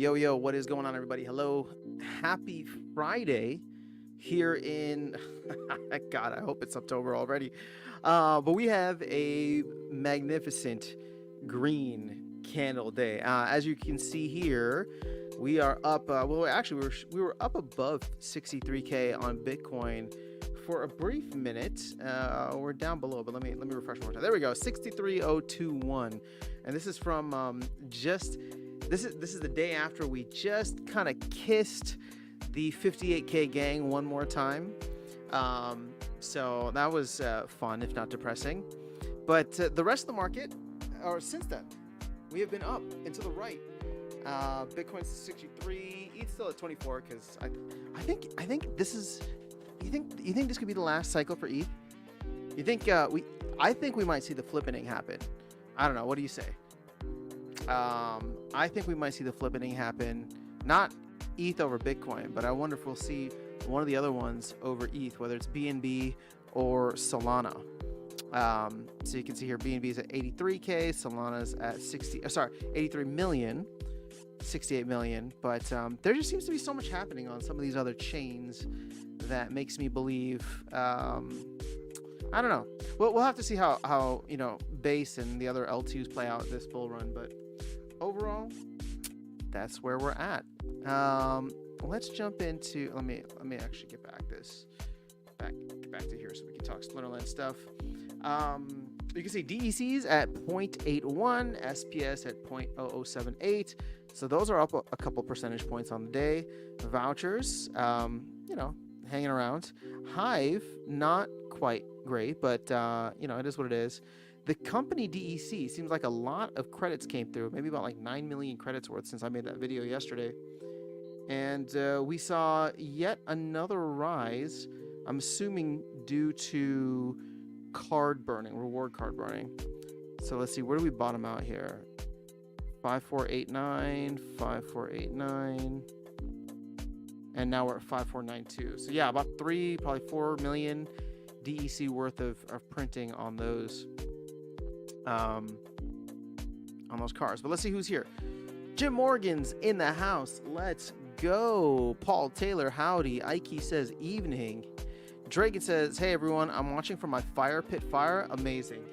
Yo, yo, what is going on, everybody? Hello. Happy Friday here in, God, I hope it's October already. But we have a magnificent green candle day. As you can see here, we are up, well, actually, we were up above 63K on Bitcoin for a brief minute. We're down below, but let me refresh one more time. There we go, 63,021. And this is from just this is the day after we just kind of kissed the 58K gang one more time. So that was fun, if not depressing. But the rest of the market, or since then, we have been up and to the right. Bitcoin's 63, ETH still at 24 because I think this is. You think this could be the last cycle for ETH? You think I think we might see the flippening happen. I don't know. What do you say? I think we might see the flippening happen. Not ETH over Bitcoin, but I wonder if we'll see one of the other ones over ETH, whether it's BNB or Solana. So you can see here BNB is at 83K, Solana's at 83 million, 68 million. But there just seems to be so much happening on some of these other chains that makes me believe. I don't know. We'll have to see how Base and the other L2s play out this bull run, but overall, that's where we're at. Let's jump into. Let me actually get back to here so we can talk Splinterland stuff. You can see DECs at 0.81, SPS at 0.0078. So those are up a couple percentage points on the day. Vouchers, hanging around. Hive, not quite great, but it is what it is. The company DEC seems like a lot of credits came through, maybe about like 9 million credits worth since I made that video yesterday. And we saw yet another rise, I'm assuming due to reward card burning. So let's see, where do we bottom out here? 5489, 5489. And now we're at 5492. So yeah, about probably 4 million DEC worth of printing on those cars. But let's see who's here. Jim Morgan's in the house. Let's go. Paul Taylor, howdy. Ike says evening. Dragon says, hey everyone, I'm watching from my fire pit fire. Amazing.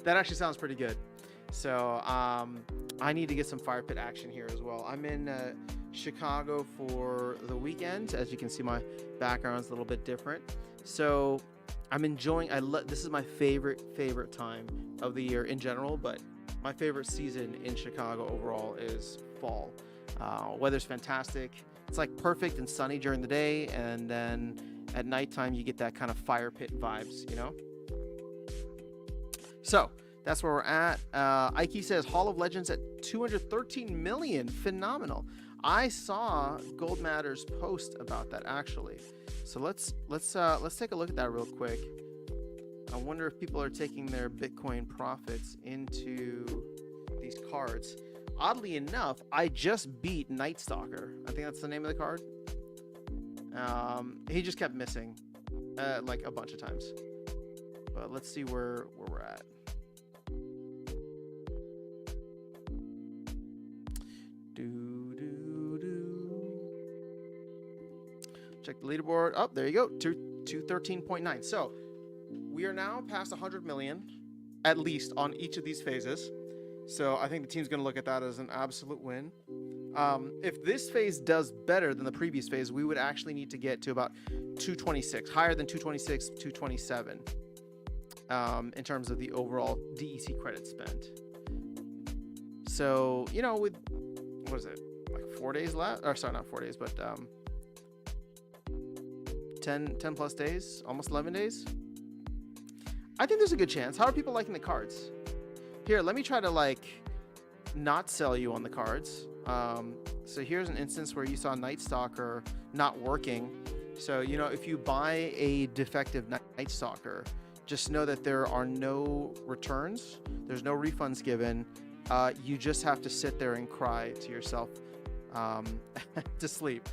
That actually sounds pretty good. So I need to get some fire pit action here as well. I'm in Chicago for the weekend. As you can see, my background's a little bit different. So I'm enjoying. This is my favorite time of the year in general, but my favorite season in Chicago overall is fall. Weather's fantastic. It's like perfect and sunny during the day, and then at nighttime you get that kind of fire pit vibes, So that's where we're at. Ike says Hall of Legends at 213 million. Phenomenal. I saw Gold Matters post about that actually. So let's take a look at that real quick. I wonder if people are taking their Bitcoin profits into these cards. Oddly enough, I just beat Night Stalker. I think that's the name of the card. He just kept missing like a bunch of times. But let's see where we're at. Check the leaderboard. Oh, there you go. 213.9. So we are now past 100 million, at least on each of these phases. So I think the team's going to look at that as an absolute win. If this phase does better than the previous phase, we would actually need to get to about 226, higher than 226, 227, in terms of the overall DEC credit spent. So, with, what is it, like 4 days left? Or sorry, not 4 days, but 10 plus days, almost 11 days. I think there's a good chance. How are people liking the cards? Here, let me try to not sell you on the cards. So here's an instance where you saw Night Stalker not working. So, if you buy a defective Night Stalker, just know that there are no returns. There's no refunds given. You just have to sit there and cry to yourself to sleep.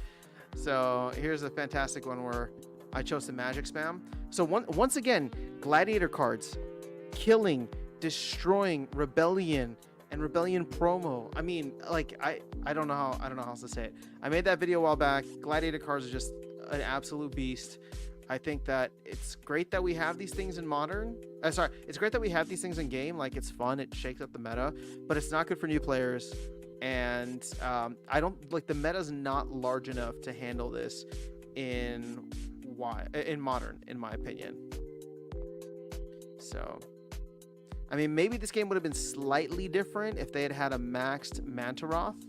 So here's a fantastic one where I chose the magic spam. So once again, gladiator cards, killing, destroying, rebellion, and Rebellion promo. I mean, like I don't know how else to say it. I made that video a while back. Gladiator cards are just an absolute beast. I think that it's great that we have these things in modern. It's great that we have these things in game. Like, it's fun, it shakes up the meta, but it's not good for new players. And I don't like, the meta's not large enough to handle this in modern, in my opinion. So, I mean, maybe this game would have been slightly different if they had had a maxed Mantaroth,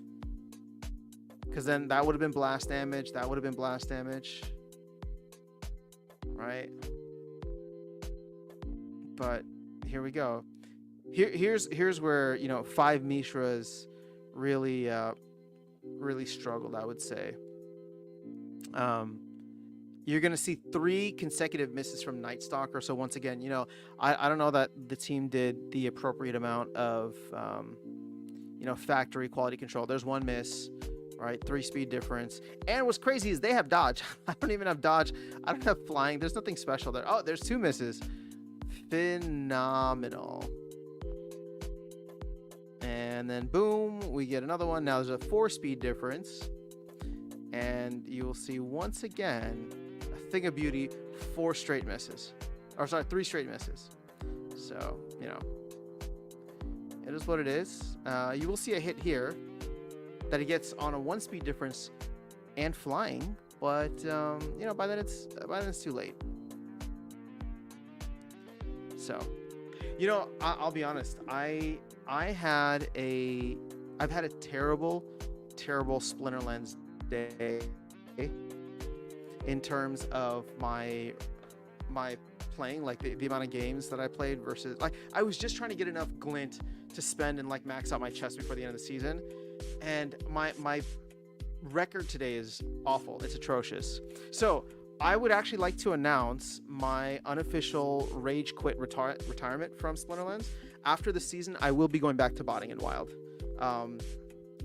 because then that would have been blast damage. That would have been blast damage, right? But here we go. Here's where, you know, 5 Mishras really struggled, I would say. You're going to see 3 consecutive misses from Night Stalker. So once again, you know, I don't know that the team did the appropriate amount of, you know, factory quality control. There's 1 miss, right? 3 speed difference. And what's crazy is they have dodge. I don't even have dodge. I don't have flying. There's nothing special there. Oh, there's 2 misses. Phenomenal. And then boom, we get another one. Now there's a 4 speed difference. And you will see once again, a thing of beauty, 4 straight misses. Or sorry, 3 straight misses. So, you know, it is what it is. You will see a hit here that he gets on a 1 speed difference and flying. But, you know, by then it's too late. So, you know, I'll be honest. I've had a terrible Splinter Lens day in terms of my playing, like the amount of games that I played versus, like, I was just trying to get enough glint to spend and like max out my chest before the end of the season, and my record today is awful. It's atrocious. So I would actually like to announce my unofficial rage quit retirement from Splinter Lens. After the season, I will be going back to botting in Wild.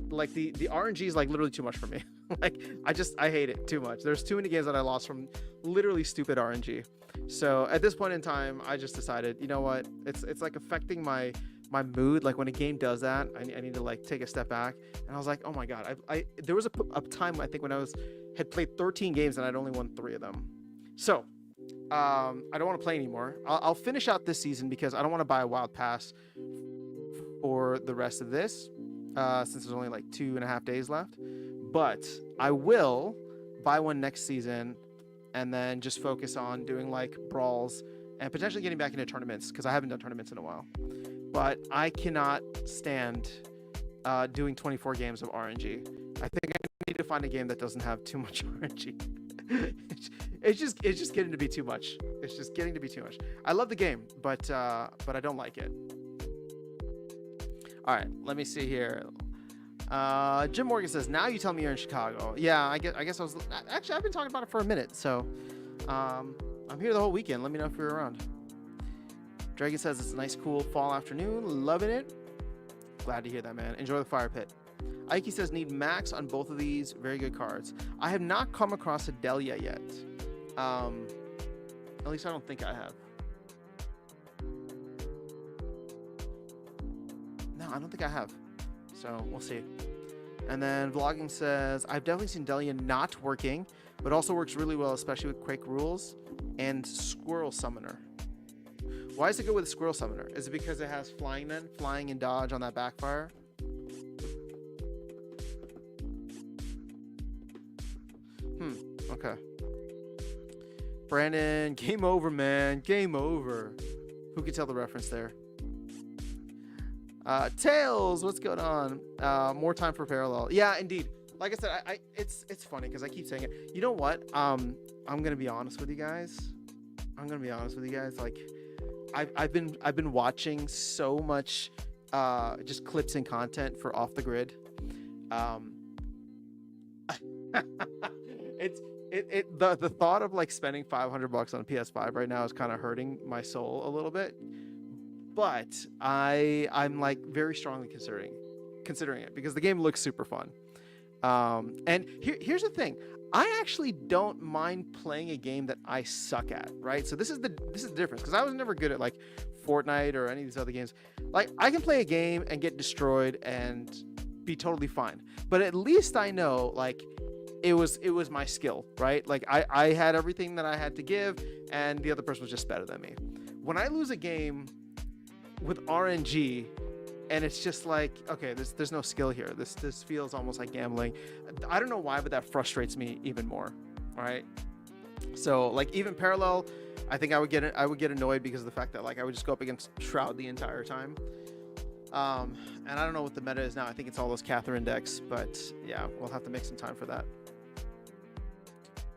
Like the RNG is like literally too much for me. Like, I hate it too much. There's too many games that I lost from literally stupid RNG. So at this point in time, I just decided, you know what? It's like affecting my mood. Like, when a game does that, I need to like take a step back. And I was like, oh my God, there was a time, I think, when had played 13 games and I'd only won 3 of them. So I don't want to play anymore. I'll finish out this season because I don't want to buy a Wild Pass for the rest of this, since there's only like 2.5 days left. But I will buy one next season and then just focus on doing like brawls and potentially getting back into tournaments, because I haven't done tournaments in a while. But I cannot stand doing 24 games of RNG. I think I need to find a game that doesn't have too much RNG. It's just getting to be too much. It's just getting to be too much. I love the game, but I don't like it. All right, let me see here. Jim Morgan says, now you tell me you're in Chicago. Yeah, I guess I was. Actually, I've been talking about it for a minute, so I'm here the whole weekend. Let me know if you're around. Dragon says, it's a nice, cool fall afternoon. Loving it. Glad to hear that, man. Enjoy the fire pit. Ike says, need max on both of these. Very good cards. I have not come across a Delia yet. At least I don't think I have. No, I don't think I have. So we'll see. And then Vlogging says, I've definitely seen Delia not working, but also works really well, especially with Quake Rules and Squirrel Summoner. Why is it good with Squirrel Summoner? Is it because it has flying then? Flying and dodge on that backfire? Okay. Brandon, game over, man. Game over. Who can tell the reference there? Tails, what's going on? More time for parallel. Yeah, indeed. Like I said, it's funny because I keep saying it. You know what? I'm gonna be honest with you guys. Like, I've been watching so much just clips and content for Off the Grid. The thought of like spending $500 on a PS5 right now is kind of hurting my soul a little bit. But I'm like very strongly considering it because the game looks super fun. And here's the thing. I actually don't mind playing a game that I suck at, right? So this is the difference, because I was never good at like Fortnite or any of these other games. Like I can play a game and get destroyed and be totally fine, but at least I know like it was my skill, right? Like I had everything that I had to give, and the other person was just better than me. When I lose a game with RNG, and it's just like, okay, there's no skill here. This feels almost like gambling. I don't know why, but that frustrates me even more. All right. So like even parallel, I think I would get annoyed because of the fact that like I would just go up against Shroud the entire time. And I don't know what the meta is now. I think it's all those Catherine decks, but yeah, we'll have to make some time for that.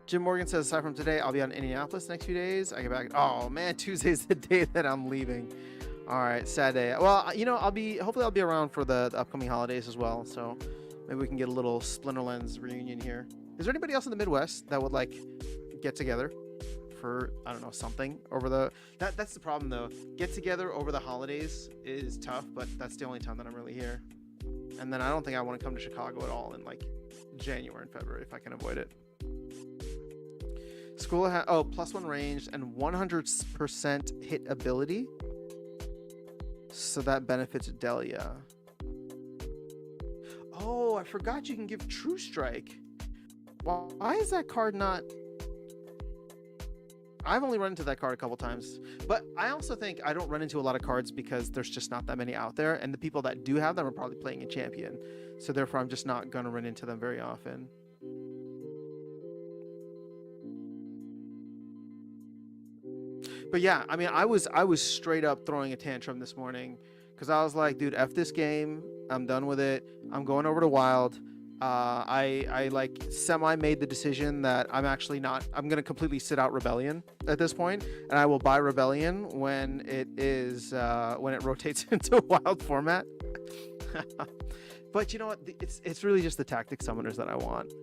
Jim Morgan says, aside from today, I'll be on Indianapolis the next few days. I get back. Oh man, Tuesday's the day that I'm leaving. All right, sad day. Well, hopefully I'll be around for the upcoming holidays as well. So maybe we can get a little Splinterlands reunion here. Is there anybody else in the Midwest that would like get together for, I don't know, something over the, that's the problem though. Get together over the holidays is tough, but that's the only time that I'm really here. And then I don't think I want to come to Chicago at all in like January and February if I can avoid it. School +1 range and 100% hit ability. So that benefits Delia. Oh, I forgot you can give True Strike. Why is that card not... I've only run into that card a couple times. But I also think I don't run into a lot of cards because there's just not that many out there. And the people that do have them are probably playing a champion. So therefore, I'm just not going to run into them very often. But yeah, I mean, I was straight up throwing a tantrum this morning because I was like, dude, F this game. I'm done with it. I'm going over to Wild. I like semi made the decision that I'm actually not. I'm gonna completely sit out Rebellion at this point, and I will buy Rebellion when it is when it rotates into Wild format. But you know what? It's really just the tactic summoners that I want.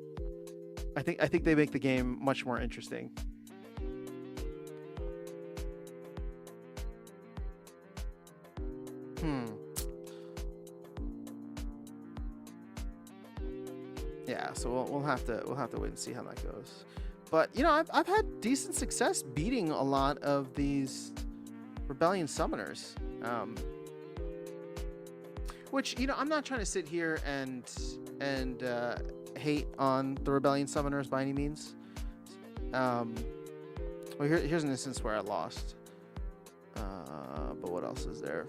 I think they make the game much more interesting. Yeah, so we'll have to wait and see how that goes. But you know, I've had decent success beating a lot of these Rebellion summoners. Which, you know, I'm not trying to sit here and hate on the Rebellion summoners by any means. Well, here's an instance where I lost. But what else is there?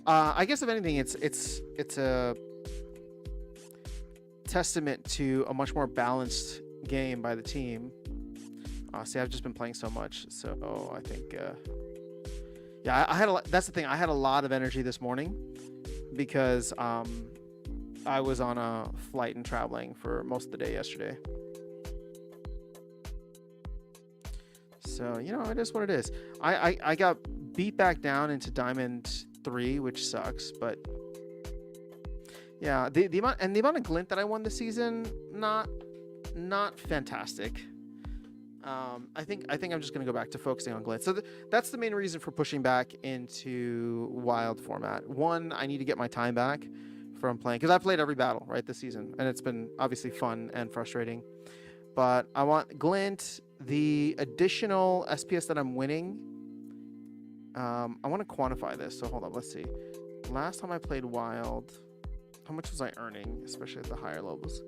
I guess if anything, it's a testament to a much more balanced game by the team. See, I've just been playing so much, so I think yeah, I had that's the thing. I had a lot of energy this morning because I was on a flight and traveling for most of the day yesterday. So, you know, it is what it is. I got beat back down into Diamond 3, which sucks, but yeah, the amount of glint that I won this season, not fantastic. I think I'm just gonna go back to focusing on glint. So that's the main reason for pushing back into Wild format. One, I need to get my time back from playing, because I played every battle right this season, and it's been obviously fun and frustrating. But I want glint, the additional SPS that I'm winning. I want to quantify this. So hold on, let's see. Last time I played Wild, how much was I earning, especially at the higher levels?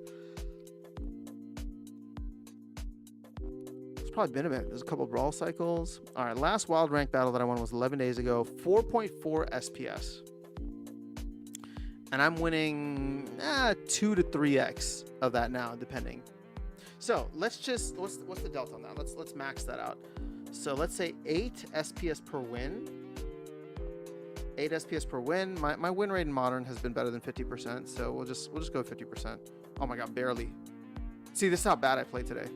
It's probably been a bit. There's a couple of brawl cycles. All right, last Wild rank battle that I won was 11 days ago, 4.4 SPS. And I'm winning 2 to 3x of that now, depending. So let's just, what's the delta on that? Let's max that out. So let's say 8 SPS per win. 8 SPS per win. My win rate in Modern has been better than 50%, so we'll just go 50%. Oh my god, barely. See, this is how bad I played today.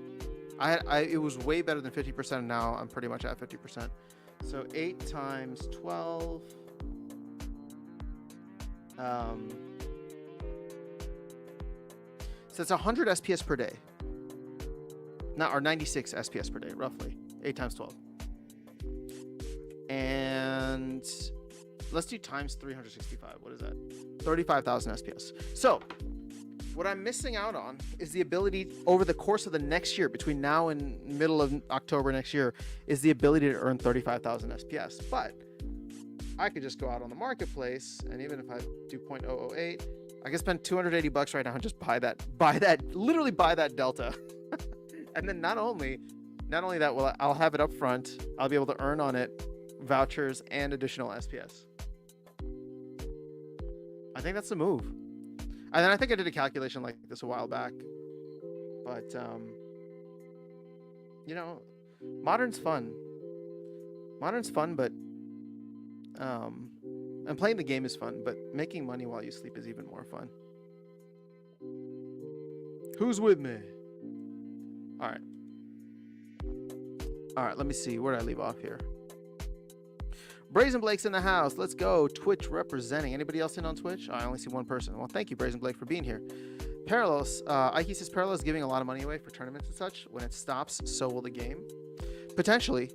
It was way better than 50%, and now I'm pretty much at 50%. So 8 times 12. So it's 100 SPS per day. Or 96 SPS per day, roughly. 8 times 12. And let's do times 365. What is that? 35,000 SPS. So What I'm missing out on is the ability over the course of the next year, between now and middle of October next year, is the ability to earn 35,000 SPS. But I could just go out on the marketplace, and even if I do 0.008, I can spend $280 right now and just literally buy that delta. And then not only that, I'll have it up front. I'll be able to earn on it vouchers and additional SPS. I think that's the move. And I think I did a calculation like this a while back. But, you know, Modern's fun. Modern's fun, but, and playing the game is fun, but making money while you sleep is even more fun. Who's with me? All right, let me see. Where did I leave off here? Brazen Blake's in the house. Let's go. Twitch representing. Anybody else in on Twitch? Oh, I only see one person. Well, thank you, Brazen Blake, for being here. Parallels. Ike says Parallels giving a lot of money away for tournaments and such. When it stops, so will the game. Potentially.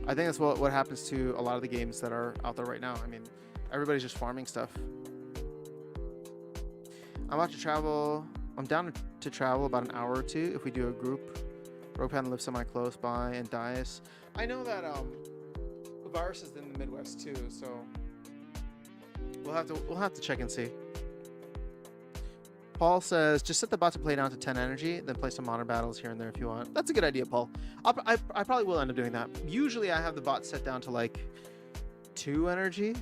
I think that's what happens to a lot of the games that are out there right now. I mean, everybody's just farming stuff. I'm about to travel. I'm down to travel about an hour or two if we do a group. Ropan lives semi-close by, and Dias. I know that Virus is in the Midwest too, so we'll have to check and see. Paul says, just set the bot to play down to 10 energy, then play some modern battles here and there if you want. That's a good idea, Paul. I probably will end up doing that. Usually I have the bot set down to like 2 energy.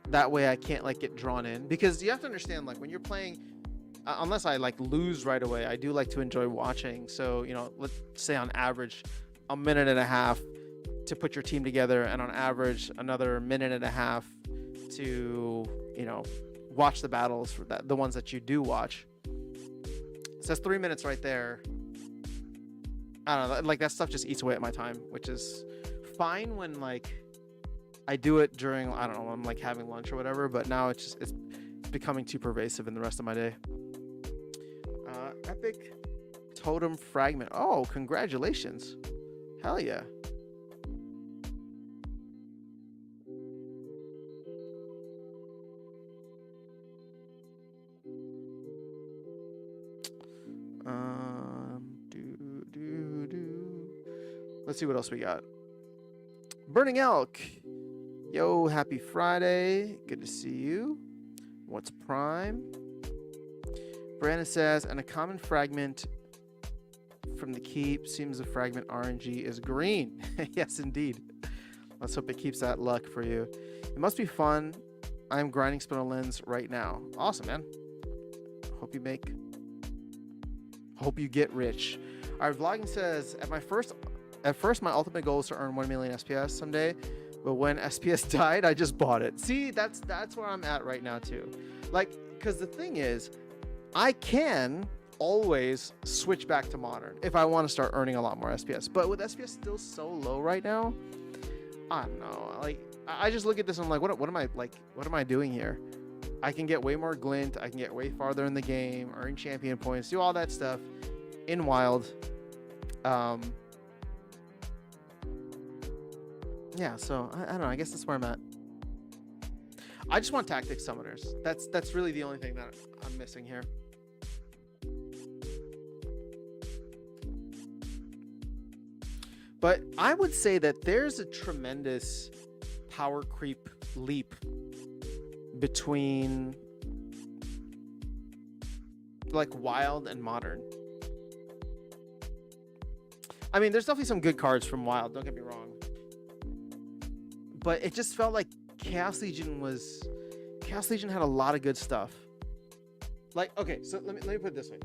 That way I can't like get drawn in, because you have to understand, like when you're playing, unless I like lose right away, I do like to enjoy watching. So, you know, let's say on average a minute and a half to put your team together, and on average another minute and a half to, you know, watch the battles for the ones that you do watch. So that's 3 minutes right there. I don't know, like that stuff just eats away at my time, which is fine when like I do it during, I don't know, when I'm like having lunch or whatever, but now it's becoming too pervasive in the rest of my day. Epic Totem Fragment. Oh, congratulations. Hell yeah. Let's see what else we got. Burning Elk. Yo, happy Friday. Good to see you. What's Prime? Brandon says, and a common fragment from the keep seems the fragment RNG is green. Yes, indeed. Let's hope it keeps that luck for you. It must be fun. I'm grinding Spinal Lens right now. Awesome, man. Hope you get rich. Our vlogging says, at first my ultimate goal is to earn 1 million SPS someday, but when SPS died, I just bought it. See, that's where I'm at right now too. Like, because the thing is, I can always switch back to modern if I want to start earning a lot more SPS. But with SPS still so low right now, I don't know. Like, I just look at this and I'm like, what am I doing here? I can get way more glint. I can get way farther in the game, earn champion points, do all that stuff in Wild. Yeah, so I don't know. I guess that's where I'm at. I just want tactic summoners. That's really the only thing that I'm missing here. But I would say that there's a tremendous power creep leap between like Wild and Modern. I mean, there's definitely some good cards from Wild, don't get me wrong. But it just felt like Chaos Legion had a lot of good stuff. Like, okay, so let me put it this way.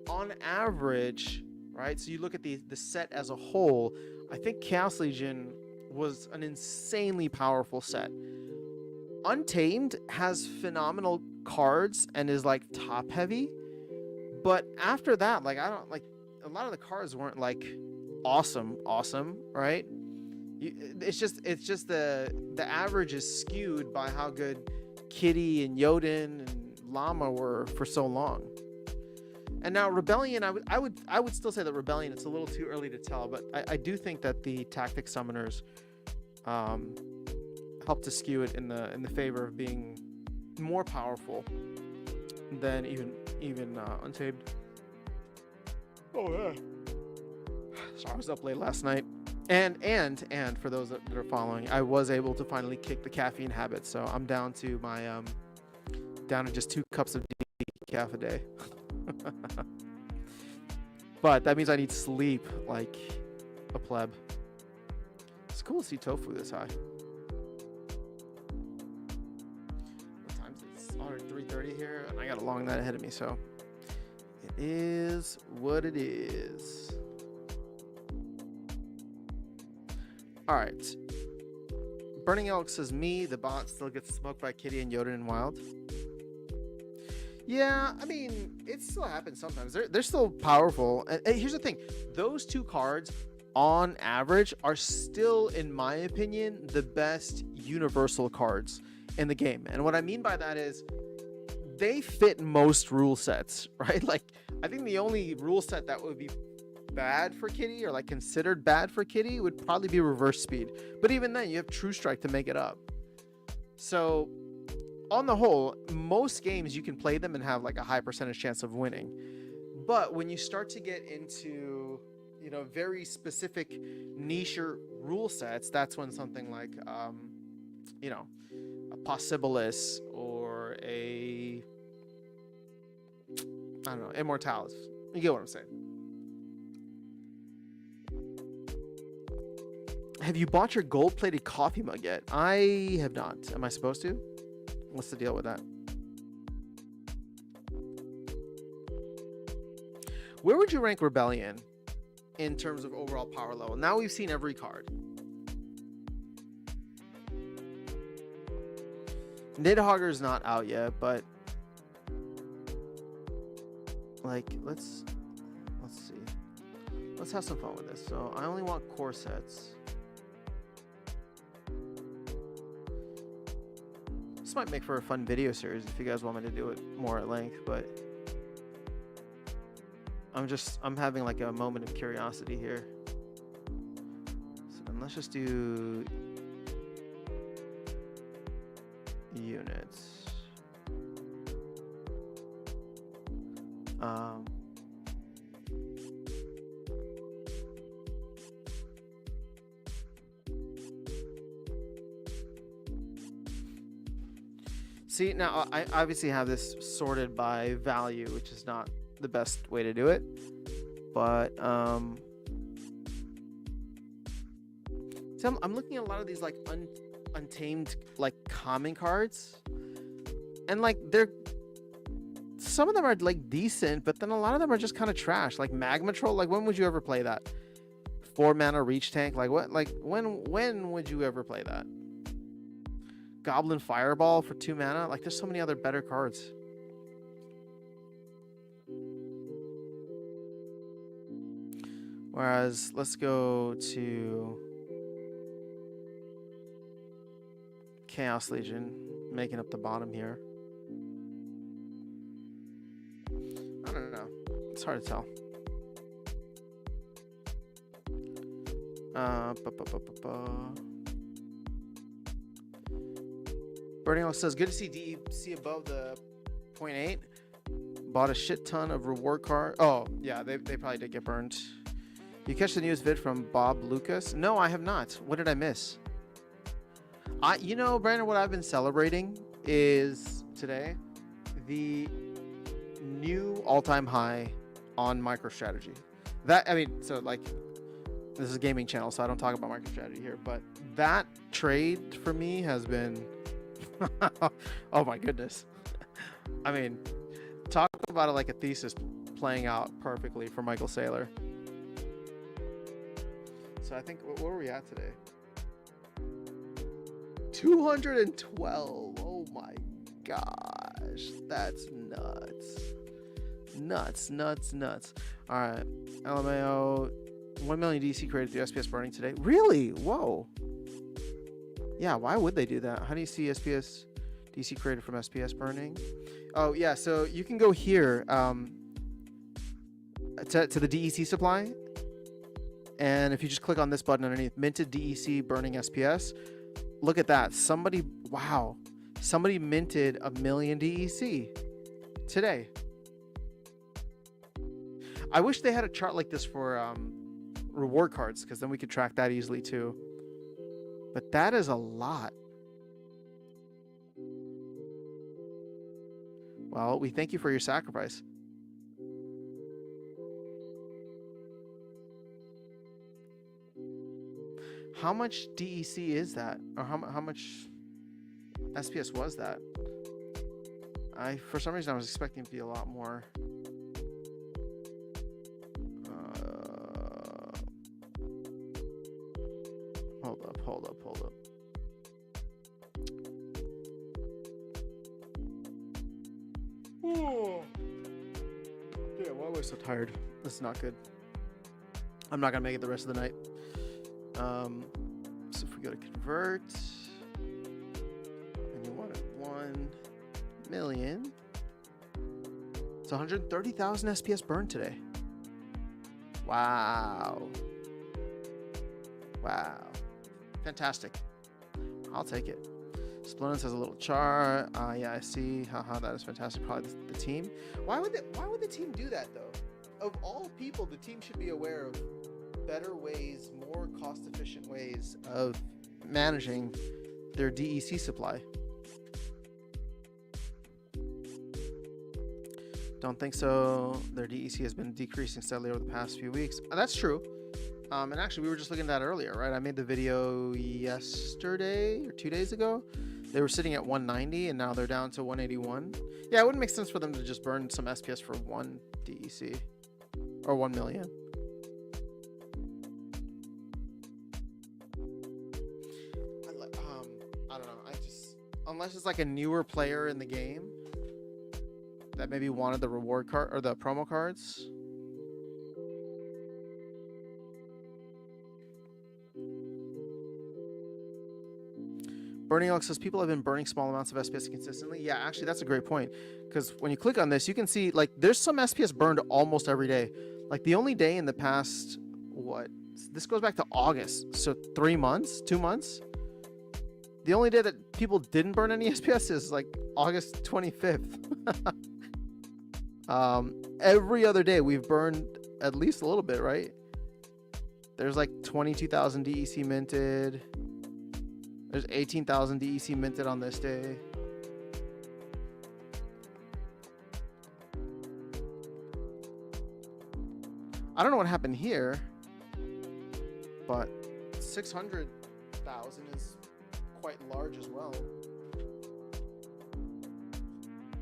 On average, right? So you look at the set as a whole, I think Chaos Legion was an insanely powerful set. Untamed has phenomenal cards and is like top heavy, but after that, like, I don't like, a lot of the cards weren't like awesome, right? It's just the average is skewed by how good Kitty and Jotun and Llama were for so long. And now Rebellion, I would still say that Rebellion, it's a little too early to tell, but I do think that the tactic summoners help to skew it in the favor of being more powerful than even Untamed. Oh yeah. So I was up late last night, and for those that are following, I was able to finally kick the caffeine habit. So I'm down to my down to just 2 cups of decaf a day. But that means I need sleep like a pleb. It's cool to see tofu this high. What time is it? It's already 3:30 here, and I got a long night ahead of me, so it is what it is. All right. Burning Elk says, me, the bot still gets smoked by Kitty and Yoden and Wild. Yeah, I mean, it still happens sometimes. They're still powerful. And here's the thing. Those 2 cards, on average, are still, in my opinion, the best universal cards in the game. And what I mean by that is they fit most rule sets, right? Like, I think the only rule set that would be bad for Kitty, or like considered bad for Kitty, would probably be Reverse Speed. But even then, you have True Strike to make it up. So on the whole, most games you can play them and have like a high percentage chance of winning. But when you start to get into, you know, very specific niche rule sets, that's when something like, you know, a Possibilis or a, I don't know, Immortalis. You get what I'm saying. Have you bought your gold-plated coffee mug yet? I have not. Am I supposed to? What's the deal with that? Where would you rank Rebellion in terms of overall power level? Now we've seen every card. Nidhogger's not out yet, but like let's see. Let's have some fun with this. So I only want core sets. This might make for a fun video series if you guys want me to do it more at length, but I'm having like a moment of curiosity here. So then let's just do units. See, now I obviously have this sorted by value, which is not the best way to do it, but see, I'm looking at a lot of these like untamed like common cards, and like some of them are like decent, but then a lot of them are just kind of trash. Like Magma Troll, like when would you ever play that? 4 mana reach tank, like what? Like when would you ever play that? Goblin Fireball for 2 mana, like there's so many other better cards. Whereas let's go to Chaos Legion, making up the bottom here. I don't know. It's hard to tell. Burning Elk says, good to see DEC above the 0.8. Bought a shit ton of reward card. Oh, yeah, they probably did get burned. You catch the newest vid from Bob Lucas? No, I have not. What did I miss? You know, Brandon, what I've been celebrating is today the new all-time high on MicroStrategy. That, I mean, so like, this is a gaming channel, so I don't talk about MicroStrategy here, but that trade for me has been, oh my goodness. I mean, talk about it like a thesis playing out perfectly for Michael Saylor. So I think, where were we at today? 212. Oh my gosh. That's nuts. Nuts. All right. LMAO. 1 million DC created through SPS burning today. Really? Whoa. Yeah, why would they do that? How do you see SPS DC created from SPS burning? Oh, yeah. So you can go here to the DEC supply. And if you just click on this button underneath, minted DEC burning SPS, look at that. Somebody minted 1 million DEC. today. I wish they had a chart like this for reward cards, because then we could track that easily too. But that is a lot. Well, we thank you for your sacrifice. How much DEC is that? Or how much SPS was that? For some reason I was expecting it to be a lot more. Hold up. Oh. Yeah, why was I so tired? This is not good. I'm not gonna make it the rest of the night. So if we go to convert, and you want it 1 million, it's 130,000 SPS burned today. Wow. Fantastic. I'll take it. Splendens has a little chart. Yeah, I see. Haha, that is fantastic. Probably the team. Why would the team do that though? Of all people, the team should be aware of better ways, more cost-efficient ways of managing their DEC supply. Don't think so. Their DEC has been decreasing steadily over the past few weeks. That's true. And actually, we were just looking at that earlier, right? I made the video yesterday or 2 days ago. They were sitting at 190, and now they're down to 181. Yeah, it wouldn't make sense for them to just burn some SPS for 1 DEC or 1 million. I don't know. Unless it's like a newer player in the game that maybe wanted the reward card or the promo cards. Burning Elk says people have been burning small amounts of SPS consistently. Yeah, actually, that's a great point, because when you click on this, you can see like there's some SPS burned almost every day. Like the only day in the past, this goes back to August, so 3 months, 2 months. The only day that people didn't burn any SPS is like August 25th. Every other day we've burned at least a little bit, right? There's like 22,000 DEC minted. There's 18,000 DEC minted on this day. I don't know what happened here, but 600,000 is quite large as well.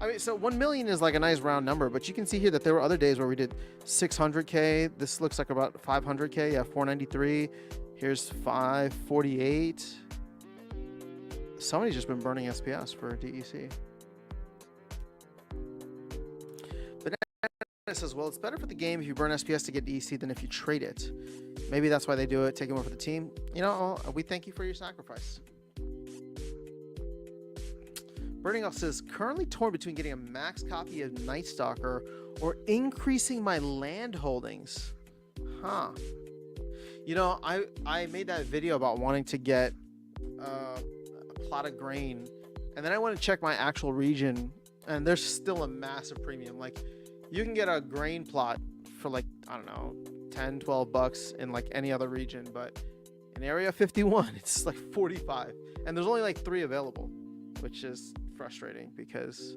I mean, so 1 million is like a nice round number, but you can see here that there were other days where we did 600K. This looks like about 500K. Yeah, 493. Here's 548. Somebody's just been burning SPS for DEC. But it says, well, it's better for the game if you burn SPS to get DEC than if you trade it. Maybe that's why they do it, taking more for the team. You know, we thank you for your sacrifice. Burning Off says, currently torn between getting a max copy of Night Stalker or increasing my land holdings. Huh. You know, I made that video about wanting to get a plot of grain, and then I went to check my actual region, and there's still a massive premium. Like, you can get a grain plot for like, I don't know, 10, 12 bucks in like any other region, but in Area 51, it's like 45, and there's only like 3 available, which is frustrating because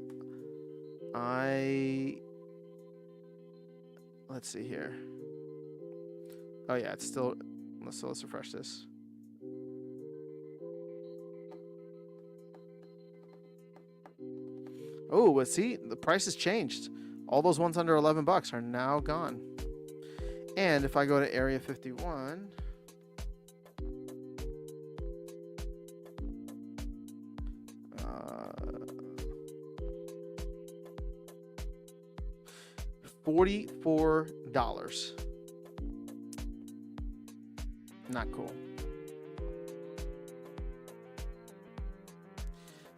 let's see here. Oh yeah, it's still, let's refresh this. Oh, but see, the price has changed. All those ones under 11 bucks are now gone. And if I go to Area 51, $44. Not cool.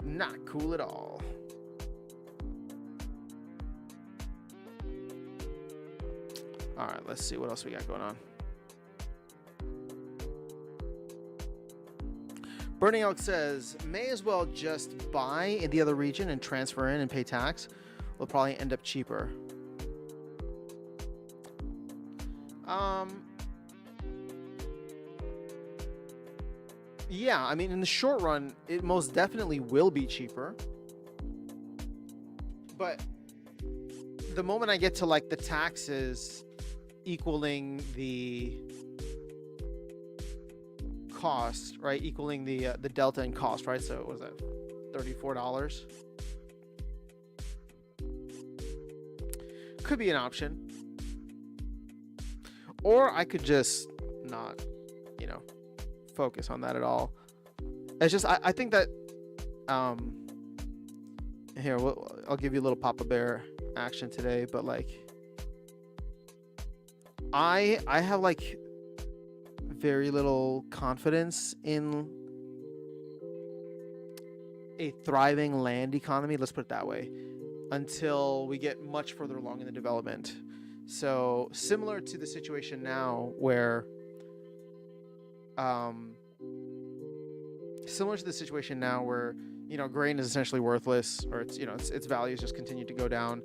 Not cool at all. All right, let's see what else we got going on. Burning Elk says, may as well just buy in the other region and transfer in and pay tax. will probably end up cheaper. Yeah, I mean, in the short run, it most definitely will be cheaper. But the moment I get to like the taxes equaling the cost, right? Equaling the delta in cost, right? So what was that, $34? Could be an option. Or I could just not, focus on that at all. It's just I think that here I'll give you a little Papa Bear action today, but like I have like very little confidence in a thriving land economy, let's put it that way, until we get much further along in the development. So similar to the situation now where grain is essentially worthless, or its values just continue to go down.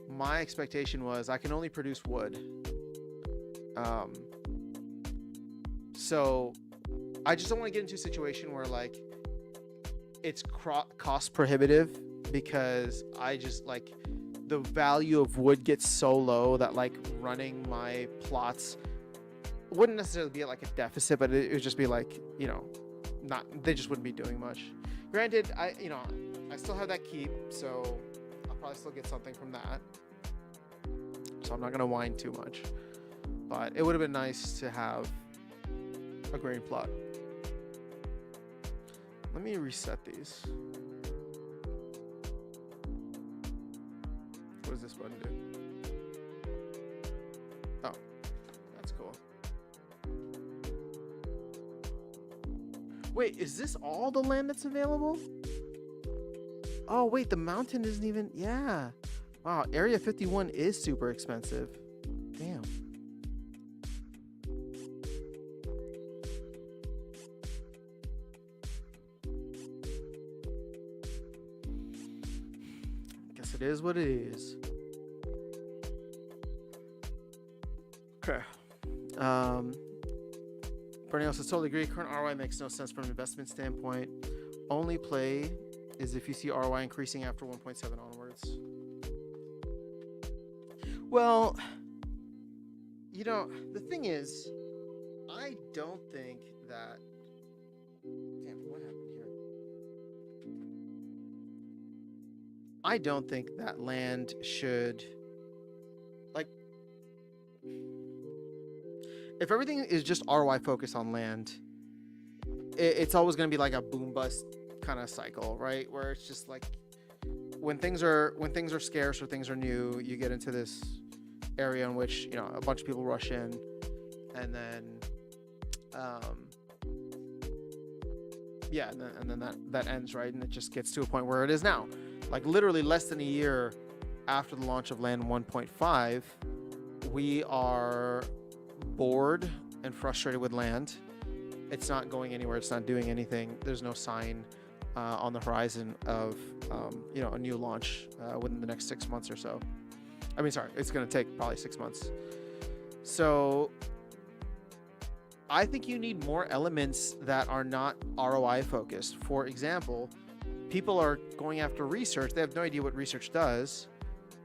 My expectation was I can only produce wood. So I just don't want to get into a situation where like it's cost prohibitive, because I just like the value of wood gets so low that like running my plots wouldn't necessarily be at like a deficit, but it would just be like, they just wouldn't be doing much. Granted, I still have that keep, so I'll probably still get something from that. So I'm not gonna whine too much, but it would have been nice to have a grain plot. Let me reset these. What does this button do? Oh, that's cool. Wait, is this all the land that's available? Oh, wait, the mountain isn't even... Yeah. Wow, Area 51 is super expensive. Damn. Guess it is what it is. Okay. Bernie says, totally agree. Current ROI makes no sense from an investment standpoint. Only play is if you see ROI increasing after 1.7 onwards. Well, the thing is, I don't think that... Damn, what happened here? I don't think that land should... Like, if everything is just ROI focused on land, it's always going to be like a boom bust kind of cycle, right? Where it's just like when things are scarce or things are new, you get into this area in which a bunch of people rush in, and then and then that ends, right? And it just gets to a point where it is now, like literally less than a year after the launch of Land 1.5, we are bored and frustrated with land. It's not going anywhere. It's not doing anything. There's no sign on the horizon of a new launch within the next 6 months or so. I mean, sorry, it's going to take probably 6 months. So I think you need more elements that are not ROI focused. For example, people are going after research. They have no idea what research does,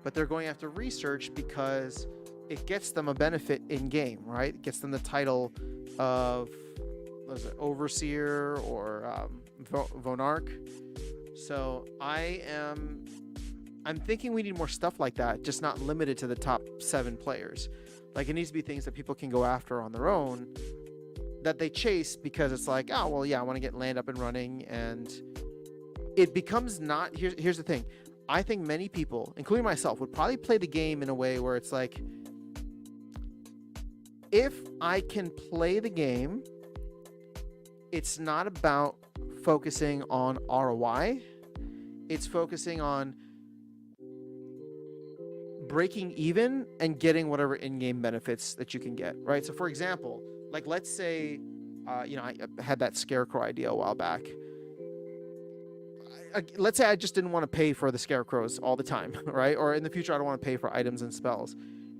but they're going after research because it gets them a benefit in game, right? It gets them the title of, what is it, Overseer or Vonarch. So I'm thinking we need more stuff like that, just not limited to the top 7 players. Like, it needs to be things that people can go after on their own, that they chase because it's like, oh, well, yeah, I want to get land up and running. And it becomes not... Here's the thing. I think many people, including myself, would probably play the game in a way where it's like, if I can play the game, it's not about focusing on ROI. It's focusing on breaking even and getting whatever in-game benefits that you can get, right? So, for example, like, let's say, I had that scarecrow idea a while back. let's say I just didn't want to pay for the scarecrows all the time, right? Or in the future, I don't want to pay for items and spells.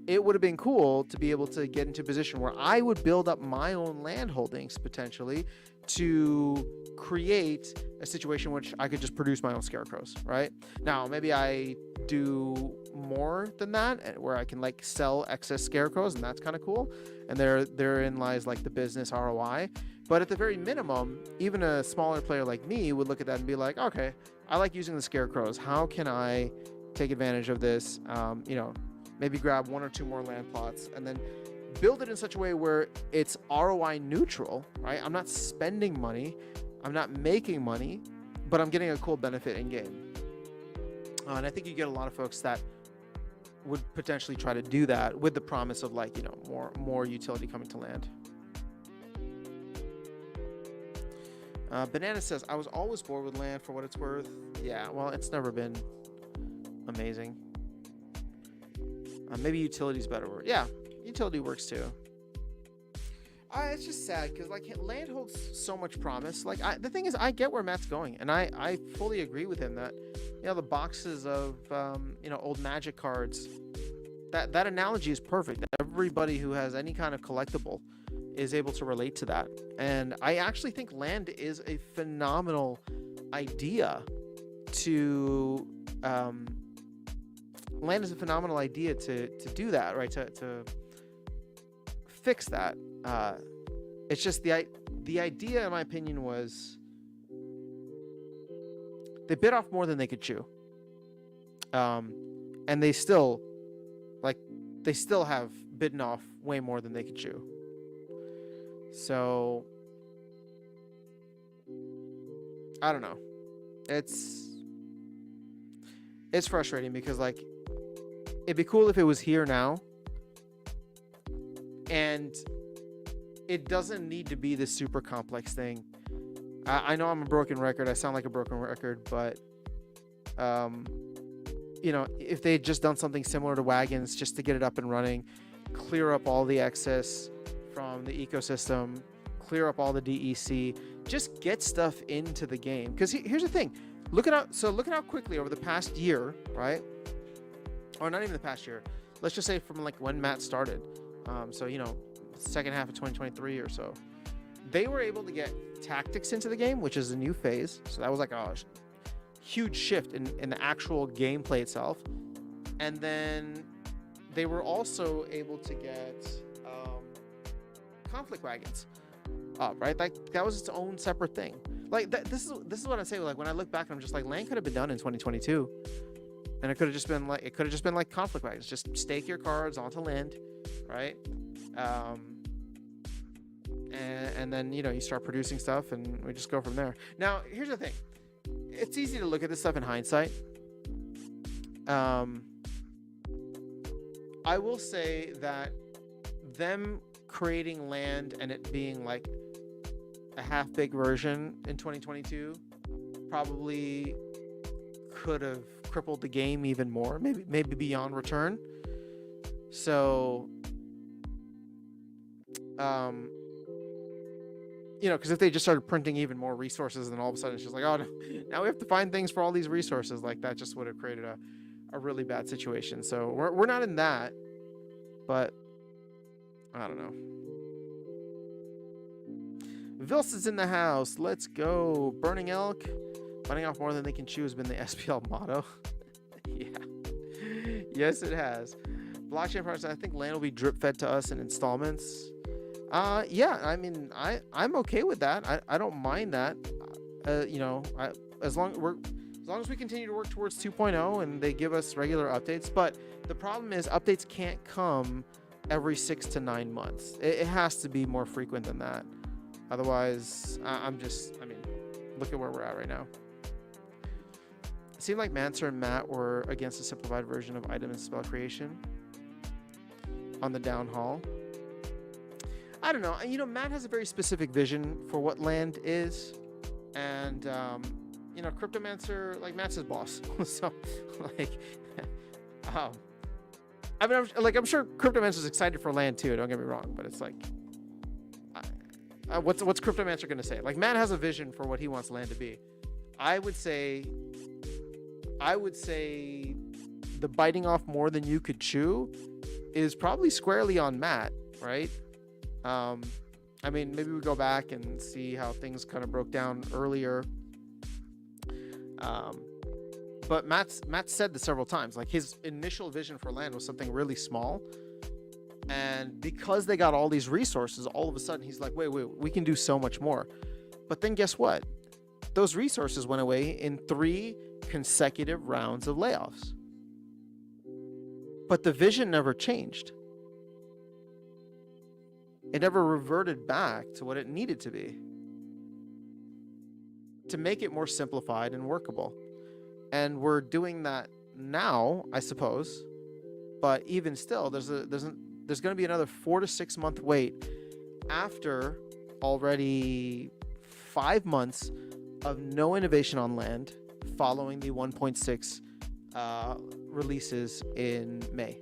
It would have been cool to be able to get into a position where I would build up my own land holdings potentially to create a situation which I could just produce my own scarecrows, right? Now, maybe I do more than that, where I can like sell excess scarecrows, and that's kind of cool. And therein lies like the business ROI. But at the very minimum, even a smaller player like me would look at that and be like, okay, I like using the scarecrows. How can I take advantage of this? Maybe grab 1 or 2 more land plots and then build it in such a way where it's ROI neutral, right? I'm not spending money, I'm not making money, but I'm getting a cool benefit in game. And I think you get a lot of folks that would potentially try to do that with the promise of like, more utility coming to land. Banana says, I was always bored with land for what it's worth. Yeah, well, it's never been amazing. Maybe utility's better word. Yeah, utility works too. It's just sad because like land holds so much promise. Like the thing is, I get where Matt's going, and I fully agree with him that the boxes of old Magic cards. That analogy is perfect. Everybody who has any kind of collectible is able to relate to that, and I actually think land is a phenomenal idea to. Land is a phenomenal idea to do that, right? To fix that. It's just the idea, in my opinion, was they bit off more than they could chew, and they still have bitten off way more than they could chew. So I don't know. It's frustrating because like. It'd be cool if it was here now, and it doesn't need to be this super complex thing. I know I'm a broken record. I sound like a broken record, but if they had just done something similar to Wagons just to get it up and running, clear up all the excess from the ecosystem, clear up all the DEC, just get stuff into the game. Because here's the thing, look at how quickly over the past year, right? Or not even the past year. Let's just say from like when Matt started. Second half of 2023 or so. They were able to get tactics into the game, which is a new phase. So that was like a huge shift in the actual gameplay itself. And then they were also able to get conflict wagons up, right? Like that was its own separate thing. Like this is what I say. Like when I look back, I'm just like, land could have been done in 2022. And it could have just been like conflict wagons. Just stake your cards onto land, right? And then you start producing stuff, and we just go from there. Now, here's the thing: it's easy to look at this stuff in hindsight. I will say that them creating land and it being like a half-baked version in 2022 probably could have crippled the game even more, maybe beyond return. So because if they just started printing even more resources, then all of a sudden it's just like, oh no, now we have to find things for all these resources. Like that just would have created a really bad situation. So we're not in that, but I don't know. Vilsa's in the house. Let's go. Burning elk. Biting off more than they can chew has been the SPL motto. Yeah. Yes, it has. Blockchain price, I think land will be drip fed to us in installments. Yeah, I mean, I'm okay with that. I don't mind that. As long as we continue to work towards 2.0 and they give us regular updates. But the problem is updates can't come every 6 to 9 months. It has to be more frequent than that. Otherwise, look at where we're at right now. It seemed like Mancer and Matt were against a simplified version of item and spell creation on the down haul. I don't know. Matt has a very specific vision for what land is. And, Cryptomancer, like, Matt's his boss. So, like, I'm sure Cryptomancer's excited for land too, don't get me wrong. But it's like, what's Cryptomancer going to say? Like, Matt has a vision for what he wants land to be. I would say the biting off more than you could chew is probably squarely on Matt, right? I mean, maybe we go back and see how things kind of broke down earlier. But Matt said this several times. Like, his initial vision for land was something really small, and because they got all these resources, all of a sudden he's like, wait, we can do so much more. But then guess what? Those resources went away in 3 consecutive rounds of layoffs. But the vision never changed. It never reverted back to what it needed to be, to make it more simplified and workable. And we're doing that now, I suppose. But even still, there's going to be another 4 to 6 month wait after already 5 months of no innovation on land following the 1.6 releases in May.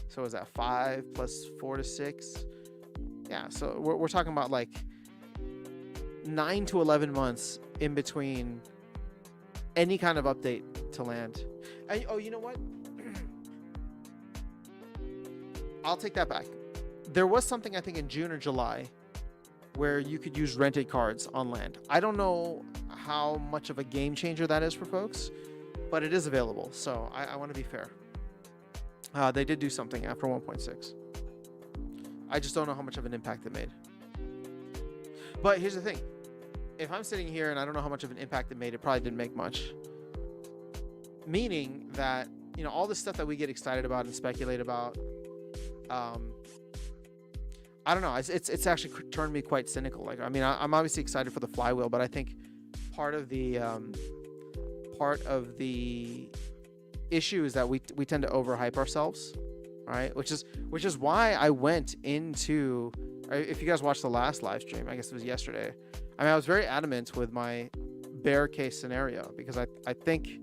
So is that 5 plus 4 to 6? Yeah, so we're talking about like 9 to 11 months in between any kind of update to land. And, oh, you know what? I'll take that back. There was something, I think, in June or July where you could use rented cards on land. I don't know how much of a game changer that is for folks, but it is available. So I want to be fair. They did do something after 1.6. I just don't know how much of an impact it made. But here's the thing. If I'm sitting here and I don't know how much of an impact it made, it probably didn't make much. Meaning that, you know, all this stuff that we get excited about and speculate about, I don't know. It's actually turned me quite cynical. Like, I mean, I'm obviously excited for the flywheel, but I think part of the issue is that we tend to overhype ourselves, right? Which is why I went into. If you guys watched the last live stream, I guess it was yesterday. I mean, I was very adamant with my bear case scenario because I think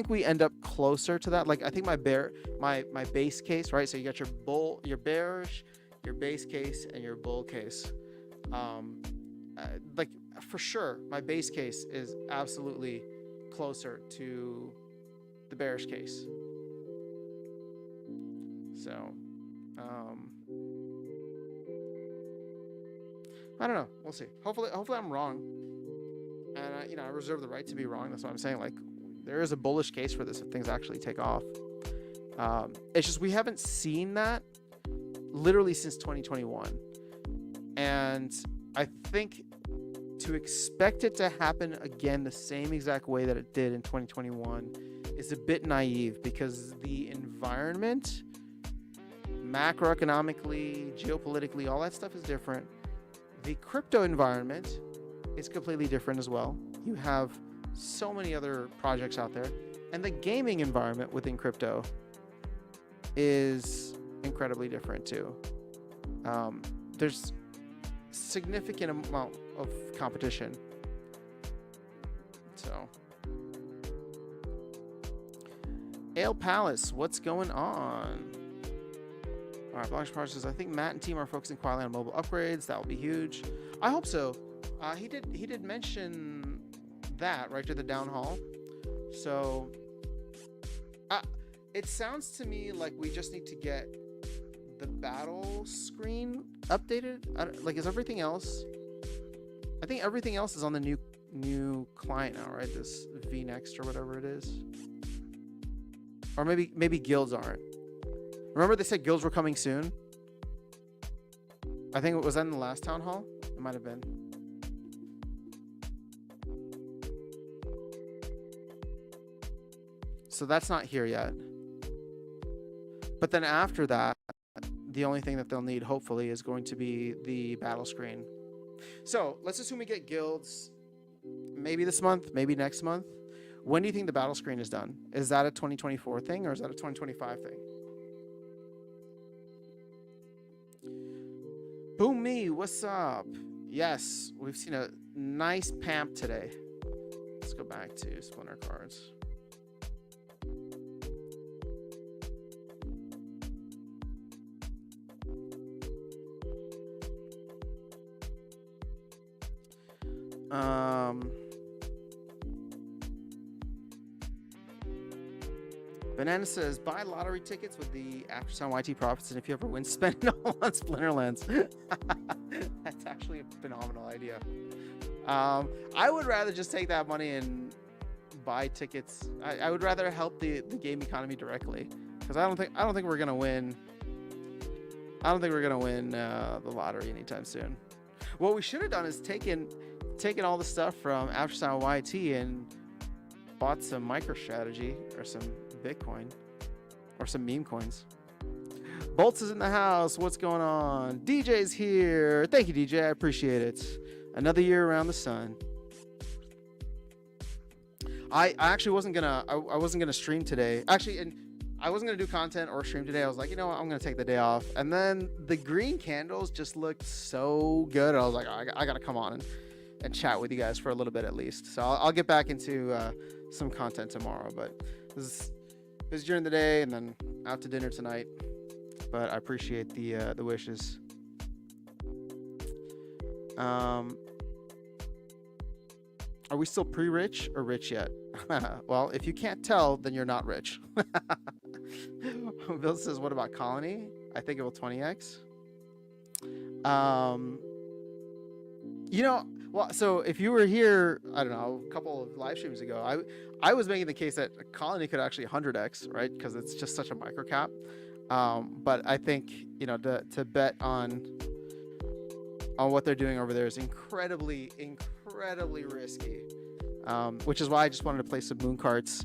we end up closer to that. Like, I think my base case, right? So you got your bearish, your base case, and your bull case. Like, for sure, my base case is absolutely closer to the bearish case. So, I don't know. We'll see. Hopefully I'm wrong. And I reserve the right to be wrong. That's what I'm saying. Like, there is a bullish case for this if things actually take off. It's just we haven't seen that literally since 2021. And I think to expect it to happen again the same exact way that it did in 2021 is a bit naive, because the environment, macroeconomically, geopolitically, all that stuff is different. The crypto environment is completely different as well. You have so many other projects out there, and the gaming environment within crypto is incredibly different too. There's significant amount of competition. So, Ale Palace, what's going on? All right, Blockchain Project says, I think Matt and team are focusing quietly on mobile upgrades. That will be huge. I hope so. He did mention that right to the down hall. So it sounds to me like we just need to get the battle screen updated. Like, is everything else? I think everything else is on the new client now, right? This vNext or whatever it is. Or maybe guilds aren't. Remember they said guilds were coming soon? I think it was that in the last town hall? It might have been. So that's not here yet. But then after that, the only thing that they'll need, hopefully, is going to be the battle screen. So let's assume we get guilds maybe this month, maybe next month. When do you think the battle screen is done? Is that a 2024 thing, or is that a 2025 thing? Boom me, what's up? Yes, we've seen a nice pamp today. Let's go back to Splinter cards. Um, Banana says, buy lottery tickets with the After Sound YT profits, and if you ever win, spend it all on Splinterlands. That's actually a phenomenal idea. I would rather just take that money and buy tickets. I would rather help the game economy directly, because I don't think we're gonna win. I don't think we're gonna win the lottery anytime soon. What we should have done is taken all the stuff from After Sound YT and bought some MicroStrategy or some Bitcoin or some meme coins. Bolts is in the house. What's going on? DJ's here. Thank you, DJ. I appreciate it. Another year around the sun. I actually wasn't gonna stream today. Actually, and I wasn't gonna do content or stream today. I was like, you know what? I'm gonna take the day off. And then the green candles just looked so good. I was like, I gotta come on and chat with you guys for a little bit at least. So I'll get back into some content tomorrow. But this is during the day, and then out to dinner tonight. But I appreciate the wishes. Are we still pre-rich or rich yet? Well, if you can't tell, then you're not rich. Bill says, what about Colony? I think it will 20x. You know, well, so if you were here, I don't know, a couple of live streams ago, I was making the case that Colony could actually 100x, right? Because it's just such a micro cap. But I think, you know, to bet on what they're doing over there is incredibly risky. Which is why I just wanted to play some moon carts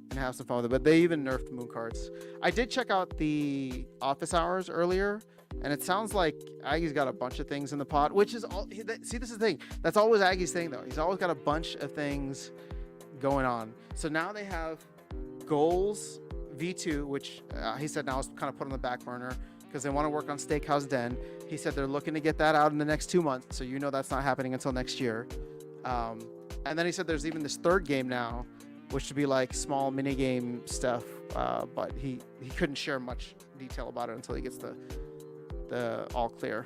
and have some fun with it. But they even nerfed moon carts. I did check out the office hours earlier, and it sounds like Aggie's got a bunch of things in the pot, which is all. See, this is the thing. That's always Aggie's thing, though. He's always got a bunch of things going on. So now they have goals V2, which he said now is kind of put on the back burner because they want to work on Steakhouse Den. He said they're looking to get that out in the next 2 months, so you know that's not happening until next year. And then he said there's even this third game now, which should be like small mini game stuff, but he couldn't share much detail about it until he gets the all clear.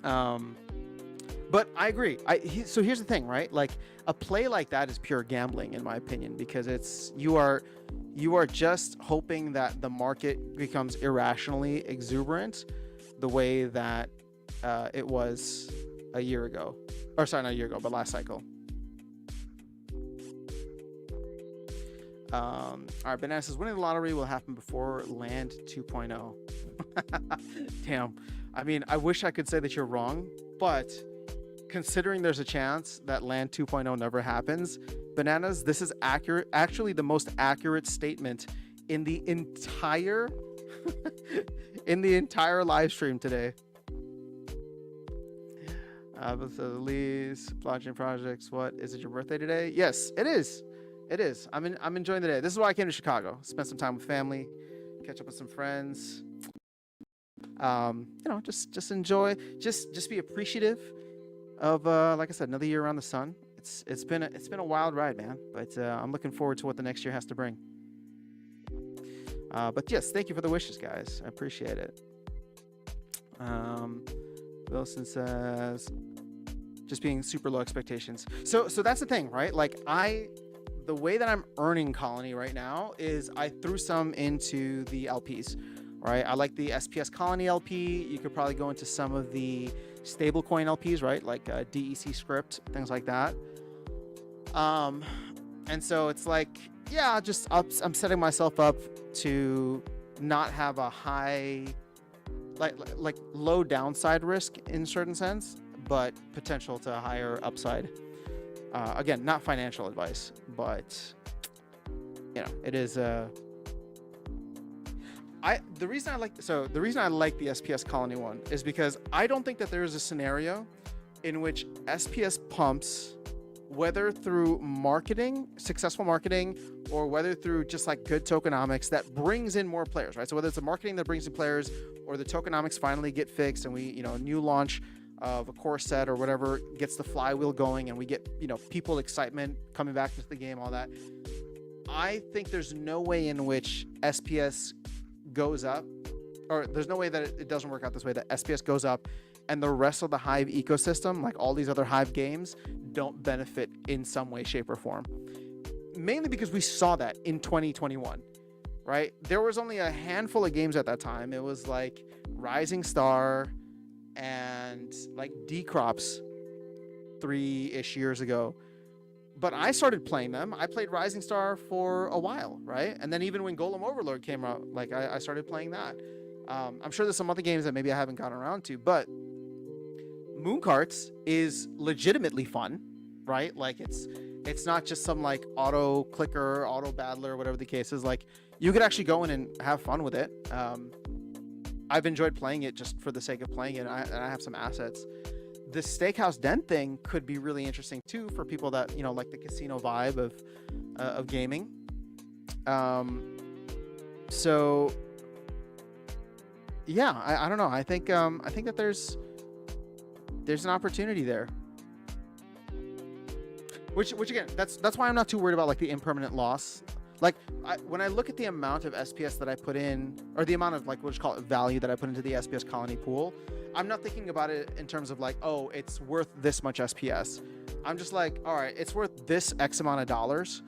But I agree. So here's the thing, right? Like a play like that is pure gambling, in my opinion, because you are just hoping that the market becomes irrationally exuberant, the way that it was a year ago. Or sorry, not a year ago, but last cycle. All right, Banana says, winning the lottery will happen before Land 2.0. Damn. I mean, I wish I could say that you're wrong, but considering there's a chance that Land 2.0 never happens, Bananas, this is accurate. Actually, the most accurate statement in the entire live stream today. With the least blockchain projects, what is it? Your birthday today? Yes, it is. It is. I'm enjoying the day. This is why I came to Chicago. Spend some time with family, catch up with some friends. You know, just enjoy. Just be appreciative of like I said, another year around the sun. It's been a wild ride, man. But I'm looking forward to what the next year has to bring. But yes, thank you for the wishes, guys. I appreciate it. Wilson says, just being super low expectations. So that's the thing, right? Like the way that I'm earning Colony right now is I threw some into the LPs, right? I like the SPS Colony LP. You could probably go into some of the stablecoin LPs, right? Like DEC script, things like that. And so it's like, yeah, I'm setting myself up to not have a high, like low downside risk in certain sense, but potential to higher upside. Again, not financial advice, but you know, it is the reason I like the SPS Colony one is because I don't think that there is a scenario in which SPS pumps, whether through marketing, successful marketing, or whether through just like good tokenomics that brings in more players, right? So whether it's the marketing that brings in players or the tokenomics finally get fixed and we, you know, a new launch of a core set or whatever gets the flywheel going and we get, you know, people excitement coming back into the game, all that. I think there's no way in which SPS goes up, or there's no way that it doesn't work out this way, that SPS goes up and the rest of the Hive ecosystem, like all these other Hive games, don't benefit in some way, shape, or form. Mainly because we saw that in 2021, right? There was only a handful of games at that time. It was like Rising Star and like Decrops 3-ish years ago. But I started playing them. I played Rising Star for a while, right? And then even when Golem Overlord came out, like I started playing that. I'm sure there's some other games that maybe I haven't gotten around to, but Mooncarts is legitimately fun, right? Like it's not just some like auto clicker, auto battler, whatever the case is. Like you could actually go in and have fun with it. I've enjoyed playing it just for the sake of playing it, and I have some assets. The Steakhouse Den thing could be really interesting too for people that, you know, like the casino vibe of gaming. So yeah, I don't know. I think that there's an opportunity there. Which again, that's why I'm not too worried about like the impermanent loss. Like when I look at the amount of SPS that I put in, or the amount of like what you call it value that I put into the SPS colony pool, I'm not thinking about it in terms of like, oh, it's worth this much SPS. I'm just like, all right, it's worth this X amount of dollars.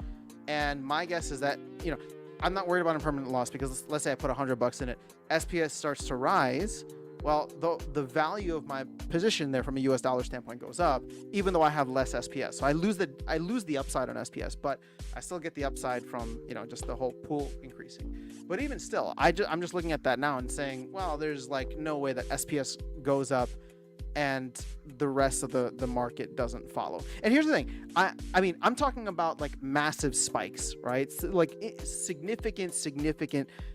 And my guess is that, you know, I'm not worried about impermanent loss because let's say I put $100 in it, SPS starts to rise. Well, the value of my position there from a US dollar standpoint goes up, even though I have less SPS. So I lose the upside on SPS, but I still get the upside from, you know, just the whole pool increasing. But even still, I'm just looking at that now and saying, well, there's like no way that SPS goes up and the rest of the market doesn't follow. And here's the thing. I mean, I'm talking about like massive spikes, right? So like significant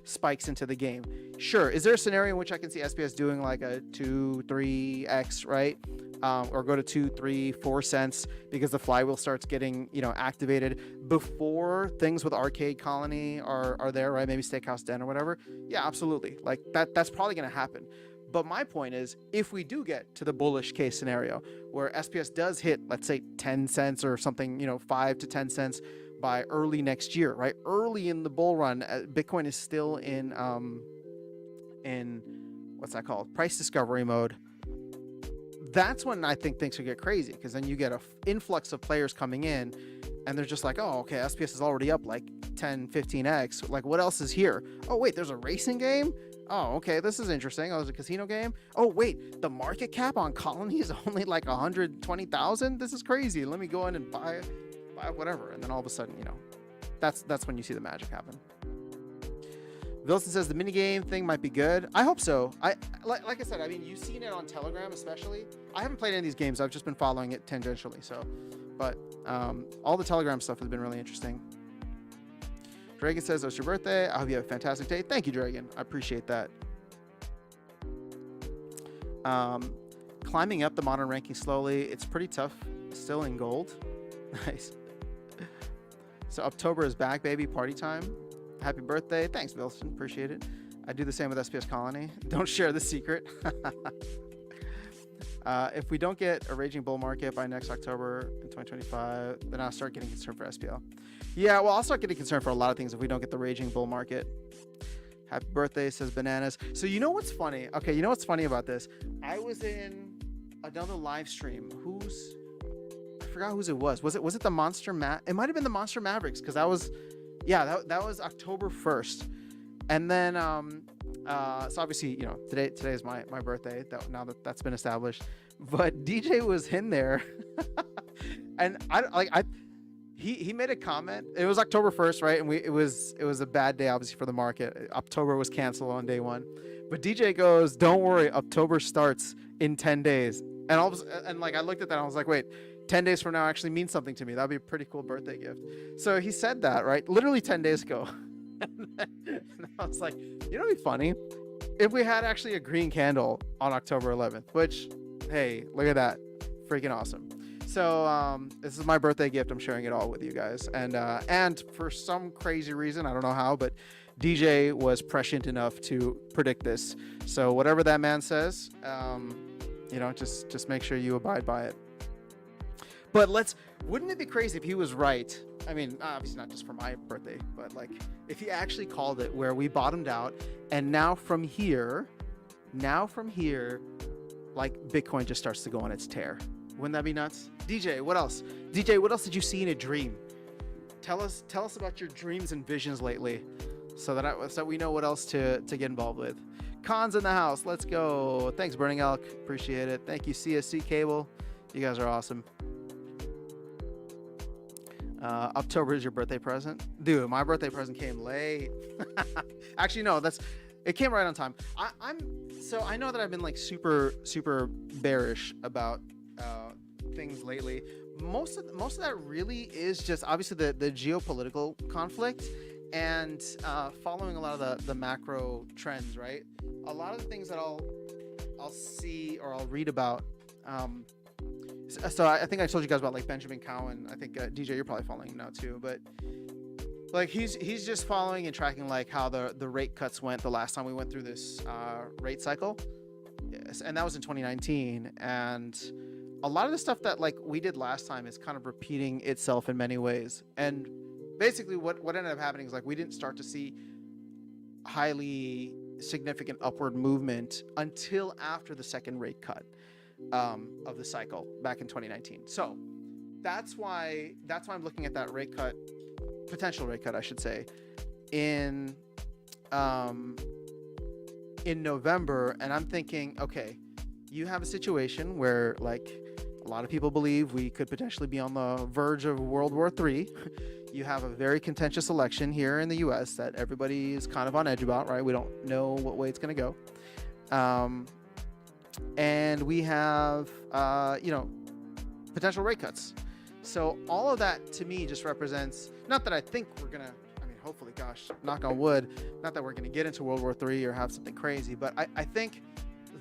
spikes into the game. Sure. Is there a scenario in which I can see SPS doing like a 2-3x, right? Or go to 2, 3, 4 cents because the flywheel starts getting, you know, activated before things with Arcade Colony are there, right? Maybe Steakhouse Den or whatever. Yeah, absolutely. Like that's probably going to happen. But my point is, if we do get to the bullish case scenario where SPS does hit, let's say 10 cents or something, you know, 5 to 10 cents by early next year, right? Early in the bull run, Bitcoin is still in what's that called? Price discovery mode. That's when I think things could get crazy, because then you get an influx of players coming in and they're just like, oh, okay, SPS is already up like 10, 15x. Like, what else is here? Oh, wait, there's a racing game? Oh, okay, this is interesting. Oh, there's a casino game. Oh, wait, the market cap on Colony is only like 120,000. This is crazy. Let me go in and buy whatever. And then all of a sudden, you know, that's when you see the magic happen. Wilson says the minigame thing might be good. I hope so. Like I said, I mean, you've seen it on Telegram especially. I haven't played any of these games. I've just been following it tangentially. So, but all the Telegram stuff has been really interesting. Dragon says, oh, it's your birthday. I hope you have a fantastic day. Thank you, Dragon. I appreciate that. Climbing up the modern ranking slowly. It's pretty tough still in gold. Nice. So October is back, baby. Party time. Happy birthday. Thanks, Wilson. Appreciate it. I do the same with SPS Colony. Don't share the secret. If we don't get a raging bull market by next October in 2025, then I'll start getting concerned for SPL. Yeah, well, I'll start getting concerned for a lot of things if we don't get the raging bull market. Happy birthday, says Bananas. So you know what's funny? Okay, you know what's funny about this? I was in another live stream. I forgot whose it was. Was it the Monster It might have been the Monster Mavericks, because that was October 1st. And then so obviously, you know, today is my birthday, now that's been established. But DJ was in there and he made a comment. It was October 1st, right? And it was a bad day obviously for the market. October was canceled on day 1. But DJ goes, "Don't worry, October starts in 10 days." And like I looked at that and I was like, "Wait, 10 days from now actually means something to me. That'd be a pretty cool birthday gift." So he said that, right? Literally 10 days ago. And I was like, you know, it'd be funny if we had actually a green candle on October 11th, which, hey, look at that. Freaking awesome. So this is my birthday gift. I'm sharing it all with you guys. And for some crazy reason, I don't know how, but DJ was prescient enough to predict this. So whatever that man says, you know, just make sure you abide by it. But wouldn't it be crazy if he was right? I mean, obviously not just for my birthday, but like if he actually called it where we bottomed out, and now from here, like Bitcoin just starts to go on its tear. Wouldn't that be nuts? DJ, what else? DJ, what else did you see in a dream? Tell us about your dreams and visions lately, so that we know what else to get involved with. Cons in the house, let's go. Thanks, Burning Elk, appreciate it. Thank you, CSC Cable, you guys are awesome. October is your birthday present, dude. My birthday present came late. Actually, no, it came right on time. I know that I've been like super bearish about things lately. Most of that really is just obviously the geopolitical conflict and following a lot of the macro trends, right? A lot of the things that I'll see or I'll read about. So I think I told you guys about like Benjamin Cowan. I think DJ, you're probably following him now too, but like he's just following and tracking like how the rate cuts went the last time we went through this rate cycle. Yes, and that was in 2019. And a lot of the stuff that like we did last time is kind of repeating itself in many ways. And basically what ended up happening is like we didn't start to see highly significant upward movement until after the second rate cut of the cycle back in 2019. So that's why I'm looking at that rate cut, potential rate cut, I should say, in November. And I'm thinking, okay, you have a situation where like a lot of people believe we could potentially be on the verge of World War III. You have a very contentious election here in the US that everybody is kind of on edge about, right? We don't know what way it's going to go. And we have, potential rate cuts. So all of that to me just represents, not that I think we're going to, hopefully, gosh, knock on wood, not that we're going to get into World War III or have something crazy, but I think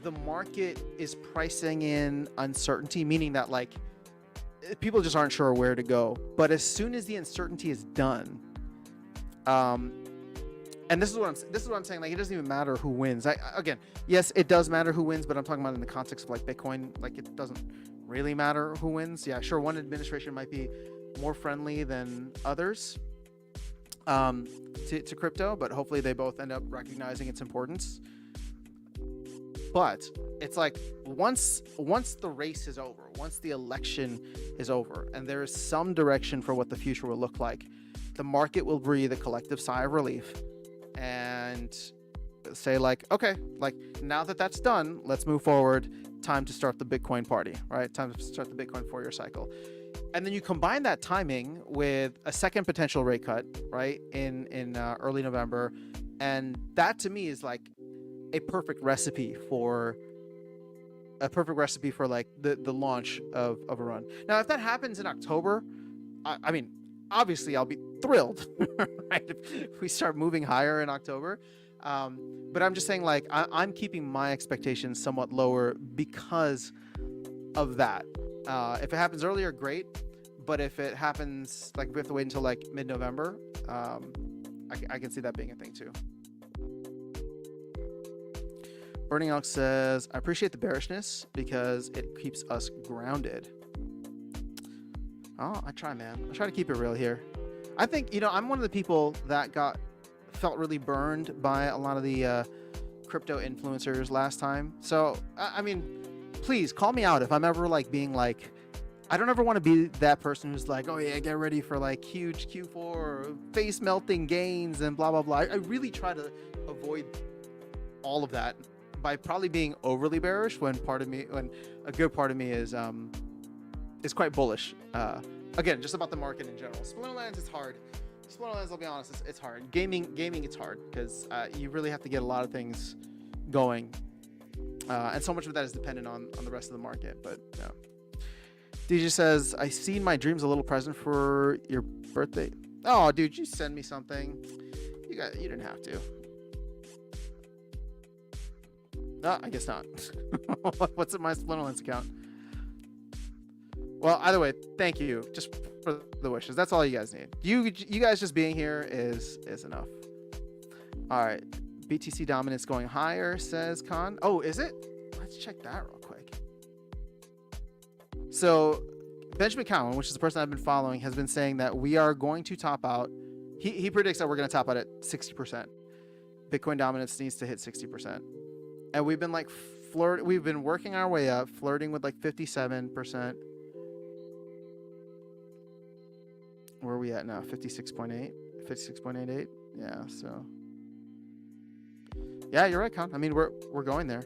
the market is pricing in uncertainty, meaning that like people just aren't sure where to go. But as soon as the uncertainty is done, and this is what I'm saying, like it doesn't even matter who wins. Again, yes, it does matter who wins, but I'm talking about in the context of like Bitcoin, like it doesn't really matter who wins. Yeah, sure, one administration might be more friendly than others to crypto, but hopefully they both end up recognizing its importance. But it's like once the race is over, once the election is over, and there is some direction for what the future will look like, the market will breathe a collective sigh of relief and say like, okay, like now that that's done, let's move forward. Time to start the Bitcoin party, right? Time to start the Bitcoin 4-year cycle. And then you combine that timing with a second potential rate cut, right, in early November, and that to me is like a perfect recipe for like the launch of a run. Now, if that happens in October, I mean, obviously I'll be thrilled, right? If we start moving higher in October. But I'm just saying, like, I'm keeping my expectations somewhat lower because of that. If it happens earlier, great. But if it happens, like, we have to wait until like mid-November, I can see that being a thing too. Burning Elk says, I appreciate the bearishness because it keeps us grounded. Oh, I try, man. I try to keep it real here. I think, I'm one of the people that felt really burned by a lot of the crypto influencers last time. So, I mean, please call me out if I'm ever like being like, I don't ever want to be that person who's like, oh yeah, get ready for like huge Q4 face melting gains and blah, blah, blah. I really try to avoid all of that by probably being overly bearish when a good part of me is quite bullish. Again, just about the market in general. Splinterlands is hard. Splinterlands, I'll be honest, it's hard. Gaming, it's hard because you really have to get a lot of things going, and so much of that is dependent on the rest of the market. But yeah. DJ says, I see in my dreams a little present for your birthday. Oh, dude, you send me something. You didn't have to. No, I guess not. What's in my Splinterlands account? Well, either way, thank you just for the wishes. That's all you guys need. You guys just being here is enough. All right. BTC dominance going higher, says Khan. Oh, is it? Let's check that real quick. So Benjamin Cowan, which is the person I've been following, has been saying that we are going to top out. He predicts that we're going to top out at 60%. Bitcoin dominance needs to hit 60%. And we've been like we've been working our way up, flirting with like 57%. Where are we at now? 56.8, 56.88. Yeah, so yeah, you're right, Con. I mean, we're going there.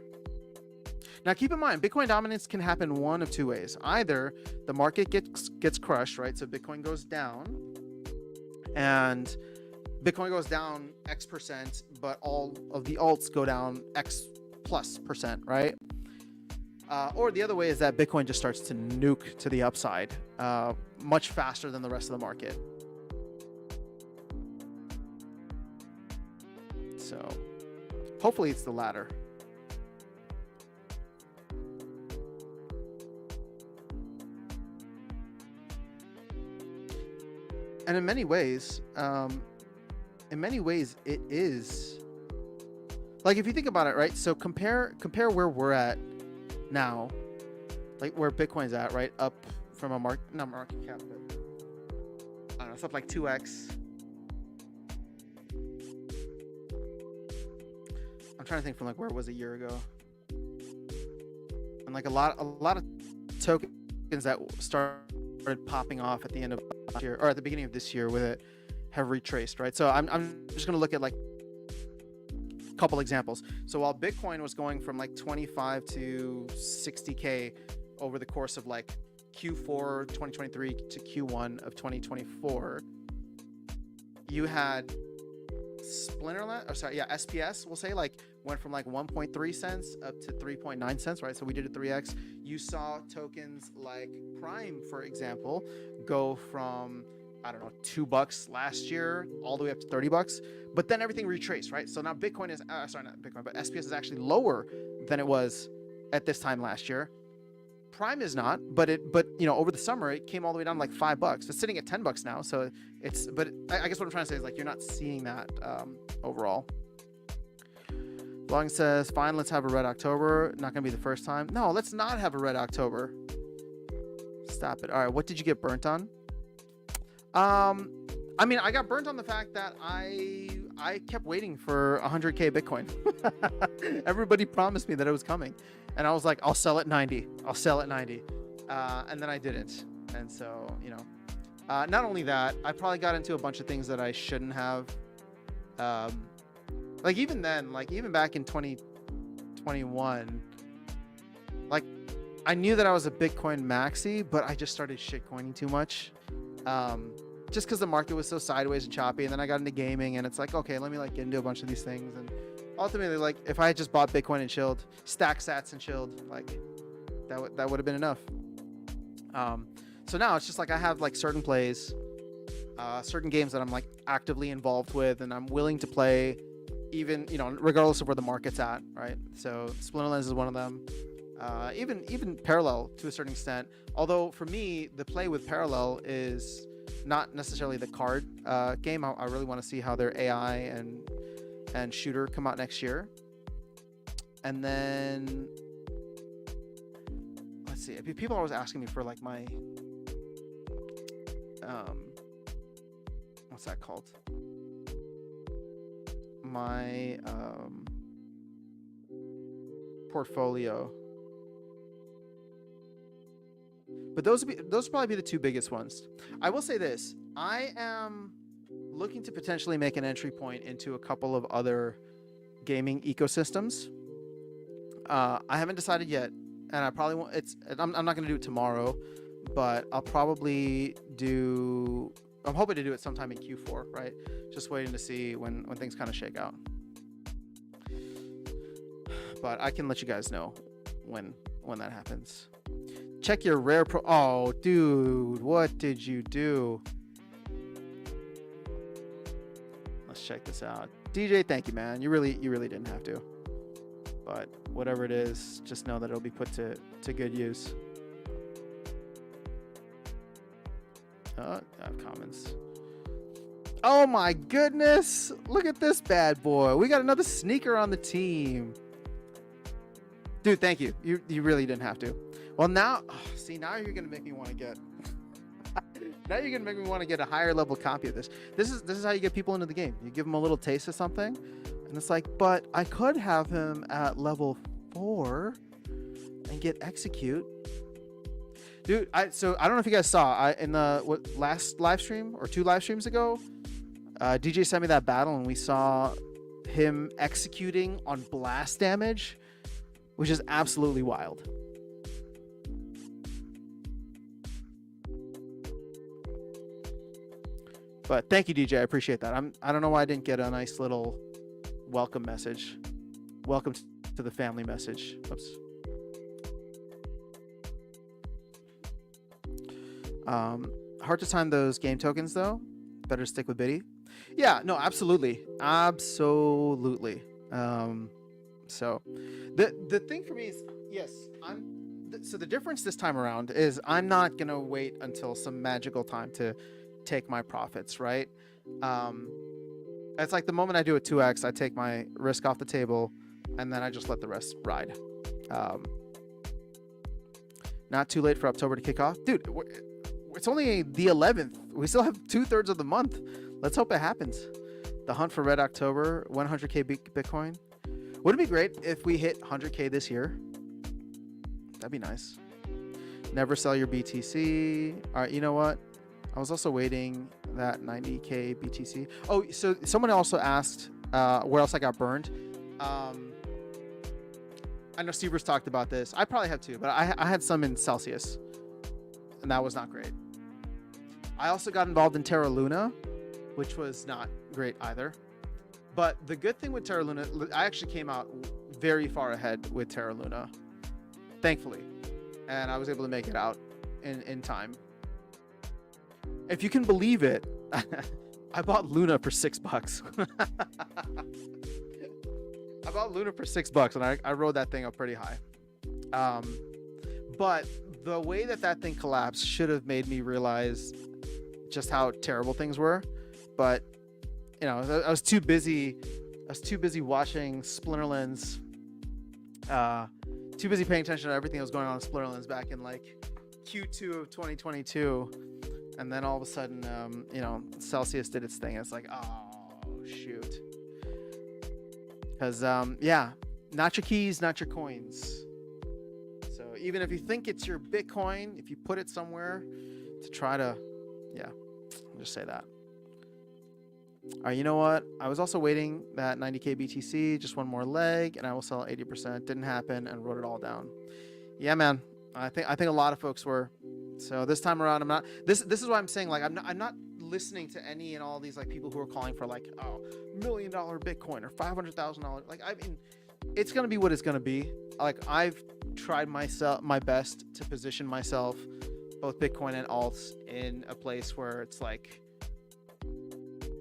Now, keep in mind, Bitcoin dominance can happen one of two ways. Either the market gets crushed, right? So Bitcoin goes down, and Bitcoin goes down X percent, but all of the alts go down X plus percent, right? Or the other way is that Bitcoin just starts to nuke to the upside much faster than the rest of the market. So hopefully it's the latter. And in many ways, it is. Like, if you think about it, right? So compare where we're at now, like where Bitcoin's at, right? Up from a not market cap, but I don't know, it's up like 2x. I'm trying to think from like where it was a year ago. And like a lot of tokens that started popping off at the end of last year or at the beginning of this year with it have retraced, right? So I'm just going to look at like a couple examples. So while Bitcoin was going from like 25 to 60K over the course of like Q4 2023 to Q1 of 2024, you had Splinterland, SPS, we'll say, like went from like 1.3 cents up to 3.9 cents, right? So we did a 3x. You saw tokens like Prime, for example, go from, I don't know, $2 last year all the way up to $30, but then everything retraced, right? So now Bitcoin is, not Bitcoin, but SPS is actually lower than it was at this time last year. Prime is not, but you know, over the summer it came all the way down to like $5. It's sitting at $10 now, so it's. But I guess what I'm trying to say is like you're not seeing that overall. Long says, fine, let's have a red October. Not gonna be the first time. No, let's not have a red October. Stop it. All right, what did you get burnt on? I mean, I got burnt on the fact that I kept waiting for 100K Bitcoin. Everybody promised me that it was coming. And I was like, I'll sell at 90. I'll sell at 90. And then I didn't. And so, you know, not only that, I probably got into a bunch of things that I shouldn't have. Like even then, like even back in 2021, like I knew that I was a Bitcoin maxi, but I just started shitcoining too much. Just because the market was so sideways and choppy, and then I got into gaming, and it's like, okay, let me like get into a bunch of these things, and ultimately, like if I had just bought Bitcoin and chilled, stacked sats and chilled, like that would have been enough. So now it's just like I have like certain plays, certain games that I'm like actively involved with, and I'm willing to play, even, you know, regardless of where the market's at, right? So Splinterlands is one of them. Even Parallel to a certain extent. Although for me, the play with Parallel is not necessarily the card game. I really want to see how their AI and shooter come out next year. And then let's see. People are always asking me for like my what's that called? My portfolio. But those would probably be the two biggest ones. I will say this: I am looking to potentially make an entry point into a couple of other gaming ecosystems. I haven't decided yet, and I probably won't. I'm not going to do it tomorrow, but I'll probably do. I'm hoping to do it sometime in Q4, right? Just waiting to see when things kind of shake out. But I can let you guys know when that happens. Check your rare pro. Oh, dude, what did you do? Let's check this out. DJ, thank you, man. You really didn't have to. But whatever it is, just know that it'll be put to good use. I have comments. Oh my goodness! Look at this bad boy. We got another sneaker on the team. Dude, thank you. You really didn't have to. Well, now, see, now you're gonna make me want to get. Now you're gonna make me want to get a higher level copy of this. This is how you get people into the game. You give them a little taste of something, and it's like, but I could have him at level 4 and get execute. Dude, so I don't know if you guys saw in the last live stream or 2 live streams ago, DJ sent me that battle and we saw him executing on blast damage, which is absolutely wild. But thank you, DJ. I appreciate that. I don't know why I didn't get a nice little welcome message. Welcome to the family message. Oops. Hard to time those game tokens though. Better stick with Biddy. Yeah, no, absolutely. Absolutely. So the thing for me is, yes, so the difference this time around is I'm not gonna wait until some magical time to take my profits, right? It's like the moment I do a 2x, I take my risk off the table and then I just let the rest ride. Not too late for October to kick off. Dude, it's only the 11th. We still have 2/3 of the month. Let's hope it happens. The hunt for Red October, 100K Bitcoin. Wouldn't it be great if we hit 100K this year? That'd be nice. Never sell your BTC. All right, you know what? I was also waiting that 90K BTC. Oh, so someone also asked where else I got burned. I know Stever's talked about this. I probably have too, but I had some in Celsius, and that was not great. I also got involved in Terra Luna, which was not great either. But the good thing with Terra Luna, I actually came out very far ahead with Terra Luna, thankfully, and I was able to make it out in time. If you can believe it, I bought Luna for $6. I bought Luna for $6 and I rode that thing up pretty high. But the way that thing collapsed should have made me realize just how terrible things were. But you know, I was too busy watching Splinterlands, too busy paying attention to everything that was going on in Splinterlands back in like Q2 of 2022. And then all of a sudden, you know, Celsius did its thing. It's like, oh, shoot. Because, yeah, not your keys, not your coins. So even if you think it's your Bitcoin, if you put it somewhere to try to, yeah, I'll just say that. All right, you know what? I was also waiting that 90K BTC, just one more leg, and I will sell 80%. Didn't happen, and wrote it all down. Yeah, man. I think a lot of folks were. So this time around, I'm not. This is why I'm saying, like, I'm not listening to any and all these like people who are calling for like, oh, $1 million Bitcoin or $500,000. Like, I mean, it's gonna be what it's gonna be. Like, I've tried my best to position myself, both Bitcoin and alts, in a place where it's like,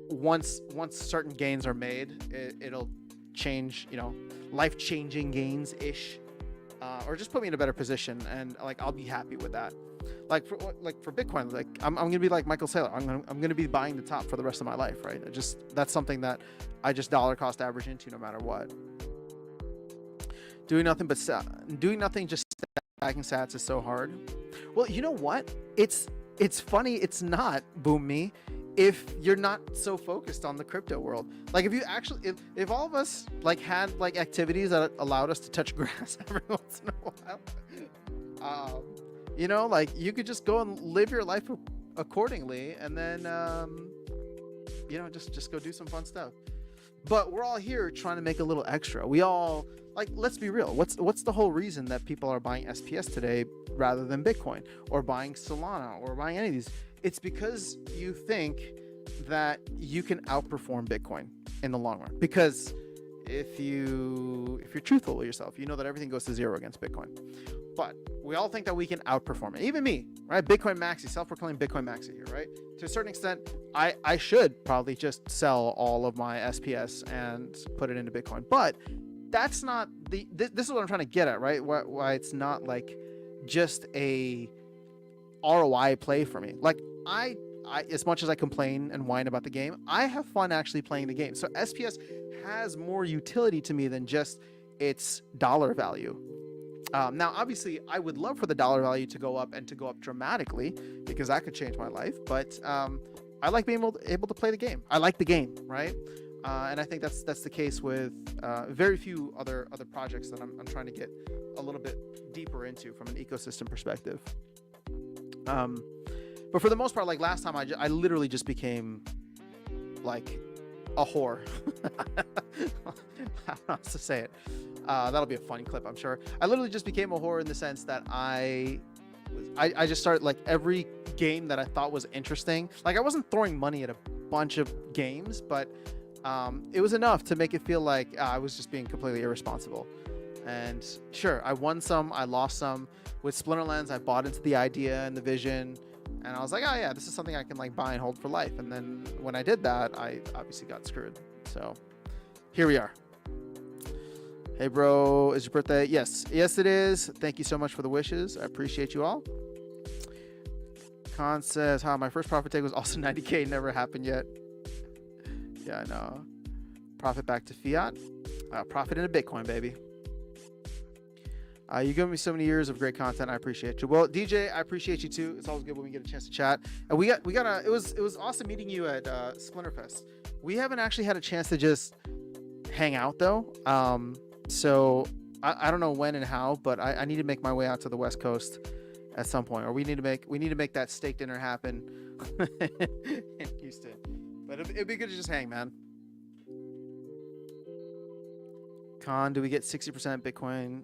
once certain gains are made, it'll change, you know, life-changing gains ish, or just put me in a better position, and like I'll be happy with that. Like for Bitcoin, like I'm gonna be like Michael Saylor. I'm gonna be buying the top for the rest of my life, right? That's something that I just dollar cost average into no matter what. Doing nothing just stacking sats is so hard. Well, you know what? It's funny. It's not, Boom Me, if you're not so focused on the crypto world. Like if all of us like had like activities that allowed us to touch grass every once in a while, you know, like you could just go and live your life accordingly, and then you know, just go do some fun stuff. But we're all here trying to make a little extra. We all, like, let's be real. What's the whole reason that people are buying SPS today rather than Bitcoin, or buying Solana, or buying any of these? It's because you think that you can outperform Bitcoin in the long run. Because if you're truthful with yourself, you know that everything goes to zero against Bitcoin. But we all think that we can outperform it. Even me, right? Bitcoin maxi, self-proclaimed Bitcoin maxi here, right? To a certain extent, I should probably just sell all of my SPS and put it into Bitcoin. But that's not this is what I'm trying to get at, right? Why it's not like just a ROI play for me. Like I as much as I complain and whine about the game, I have fun actually playing the game. So SPS has more utility to me than just its dollar value. Now, obviously, I would love for the dollar value to go up, and to go up dramatically, because that could change my life. But I like being able to play the game. I like the game, right? And I think that's the case with very few other projects that I'm trying to get a little bit deeper into from an ecosystem perspective. But for the most part, like last time, I literally just became like a whore. I don't know how to say it. That'll be a funny clip, I'm sure. I literally just became a whore in the sense that I just started, like, every game that I thought was interesting. Like, I wasn't throwing money at a bunch of games, but it was enough to make it feel like I was just being completely irresponsible. And sure, I won some, I lost some. With Splinterlands, I bought into the idea and the vision, and I was like, oh yeah, this is something I can like buy and hold for life. And then when I did that, I obviously got screwed. So here we are. Hey bro, is your birthday? Yes it is. Thank you so much for the wishes. I appreciate you all. Khan says, "Huh, my first profit take was also 90K. Never happened yet." Yeah, I know. Profit back to fiat. Profit into Bitcoin, baby. You give me so many years of great content. I appreciate you. Well, DJ, I appreciate you too. It's always good when we get a chance to chat. And it was awesome meeting you at Splinterfest. We haven't actually had a chance to just hang out though. So I don't know when and how, but I need to make my way out to the West Coast at some point, or we need to make that steak dinner happen in Houston. But it'd be good to just hang, man. Khan, do we get 60% Bitcoin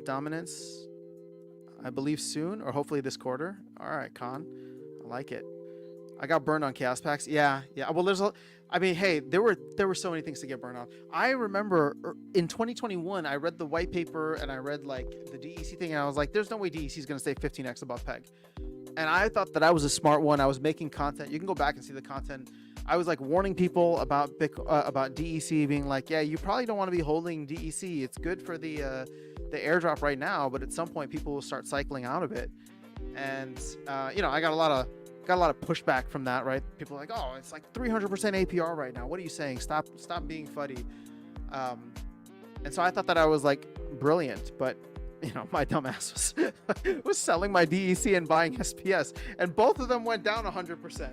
dominance? I believe soon, or hopefully this quarter. All right, Khan, I like it. I got burned on chaos packs. Yeah. Well, hey, there were so many things to get burned on. I remember in 2021, I read the white paper and I read like the DEC thing, and I was like, there's no way DEC is going to stay 15x above peg. And I thought that I was a smart one. I was making content. You can go back and see the content. I was like warning people about DEC, being like, yeah, you probably don't want to be holding DEC. It's good for the airdrop right now, but at some point people will start cycling out of it. And I got a lot of pushback from that, right? People are like, oh, it's like 300% APR right now. What are you saying? Stop being fuddy. And so I thought that I was like brilliant, but my dumbass was selling my DEC and buying SPS, and both of them went down 100%.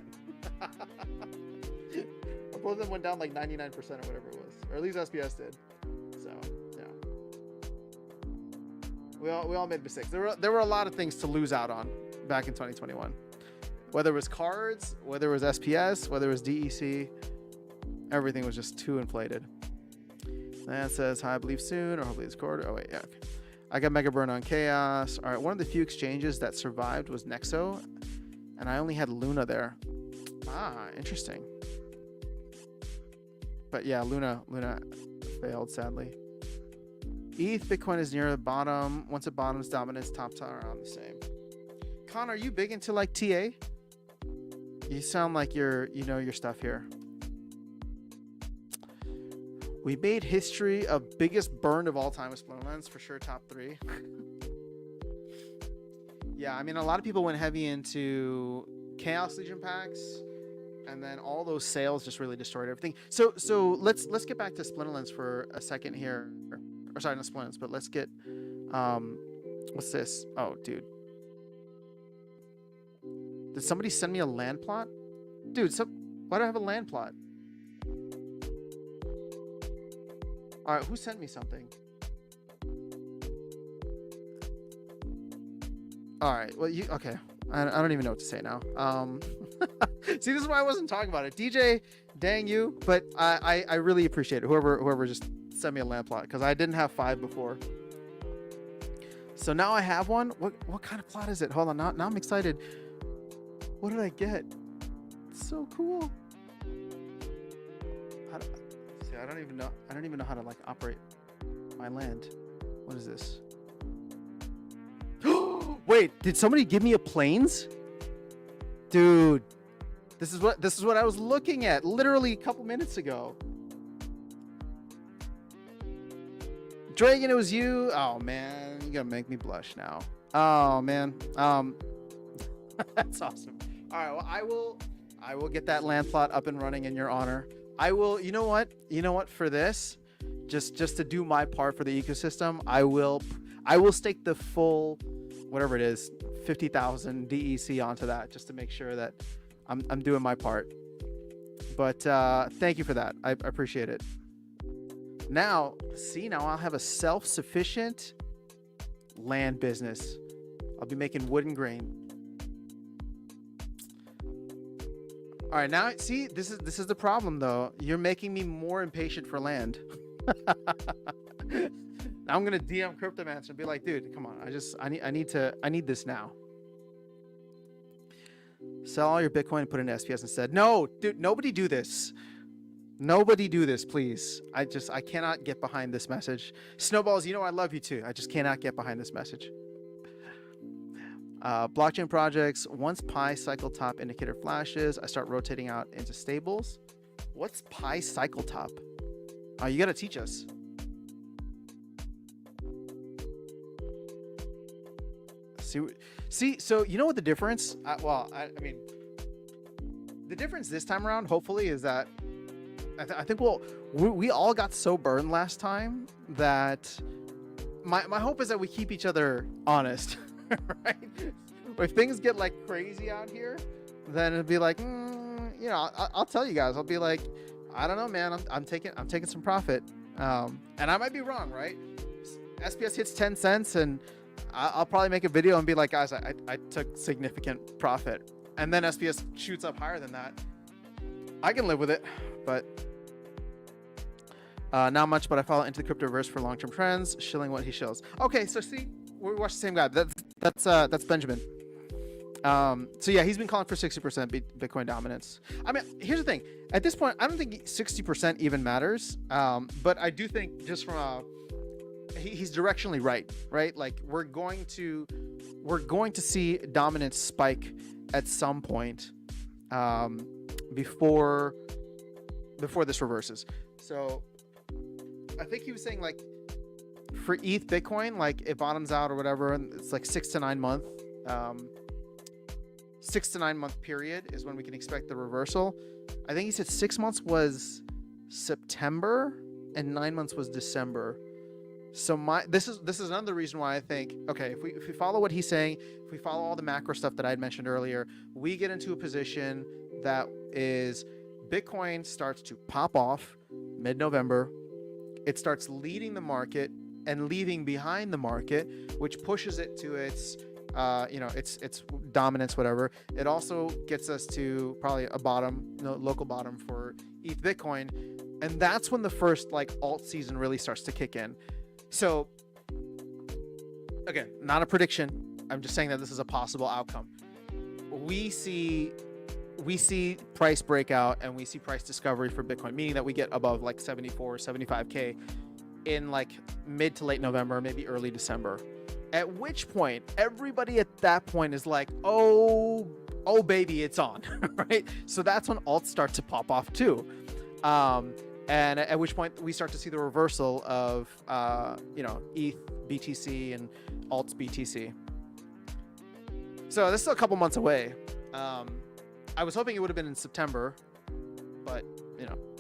Both of them went down like 99% or whatever it was, or at least SPS did. So yeah, we all made mistakes. There were a lot of things to lose out on back in 2021. Whether it was cards, whether it was SPS, whether it was DEC, everything was just too inflated. That says, hi, I believe soon, or hopefully this quarter. Oh wait, yeah. Okay. I got mega burn on chaos. All right, one of the few exchanges that survived was Nexo, and I only had Luna there. Ah, interesting. But yeah, Luna failed, sadly. ETH Bitcoin is near the bottom. Once it bottoms, dominance, top are around the same. Con, are you big into like TA? You sound like you know your stuff here. We made history of biggest burn of all time with Splinterlands, for sure, top 3. Yeah, I mean, a lot of people went heavy into Chaos Legion packs, and then all those sales just really destroyed everything. So let's get back to Splinterlands for a second here. Or sorry, not Splinterlands, but let's get what's this? Oh, dude. Did somebody send me a land plot? Dude, why do I have a land plot? All right, who sent me something? All right, well, okay. I don't even know what to say now. See, this is why I wasn't talking about it. DJ, dang you, but I really appreciate it. Whoever just sent me a land plot, because I didn't have 5 before. So now I have one. What kind of plot is it? Hold on, now I'm excited. What did I get? It's so cool. I don't even know how to like operate my land. What is this? Wait, did somebody give me a planes? Dude, this is what I was looking at literally a couple minutes ago. Dragon, it was you. Oh man, you gotta make me blush now. Oh man. That's awesome. All right, well, I will get that land plot up and running in your honor. I will, you know what, for this, just to do my part for the ecosystem, I will stake the full, whatever it is, 50,000 DEC onto that, just to make sure that I'm doing my part. But thank you for that. I appreciate it. Now, now I'll have a self-sufficient land business. I'll be making wood and grain. All right, now see, this is the problem though. You're making me more impatient for land. Now I'm gonna DM Cryptomancer and be like, dude, come on. I need this now. Sell all your Bitcoin and put it in SPS instead. No, dude, nobody do this. Nobody do this, please. I cannot get behind this message. Snowballs, I love you too. I just cannot get behind this message. Blockchain projects. Once Pi cycle top indicator flashes, I start rotating out into stables. What's Pi cycle top? Oh, you got to teach us. See, so you know what the difference? I mean, the difference this time around, hopefully, is that I think we all got so burned last time that my hope is that we keep each other honest, right? If things get like crazy out here, then it'll be like, I'll tell you guys. I'll be like, I don't know, man. I'm taking some profit, and I might be wrong, right? SPS hits 10 cents, and I'll probably make a video and be like, guys, I took significant profit, and then SPS shoots up higher than that. I can live with it, but not much. But I follow into the cryptoverse for long-term trends, shilling what he shills. Okay, so see, we watch the same guy. That's Benjamin. So yeah, he's been calling for 60% Bitcoin dominance. I mean, here's the thing. At this point, I don't think 60% even matters. But I do think just from he's directionally right? Like we're going to see dominance spike at some point before this reverses. So I think he was saying like for ETH Bitcoin, like it bottoms out or whatever, and it's like 6 to 9 month. 6 to 9 month period is when we can expect the reversal. I think he said 6 months was September and 9 months was December. So this is another reason why I think, okay, if we follow what he's saying, if we follow all the macro stuff that I had mentioned earlier, we get into a position that is Bitcoin starts to pop off mid-November. It starts leading the market and leaving behind the market, which pushes it to its its dominance, whatever. It also gets us to probably a bottom, local bottom for ETH Bitcoin. And that's when the first like alt season really starts to kick in. So again, not a prediction. I'm just saying that this is a possible outcome. We see price breakout and we see price discovery for Bitcoin, meaning that we get above like 74, 75K in like mid to late November, maybe early December. At which point, everybody at that point is like, oh baby, it's on, right? So that's when alts start to pop off too. And at which point we start to see the reversal of, ETH BTC and alts BTC. So this is a couple months away. I was hoping it would have been in September, but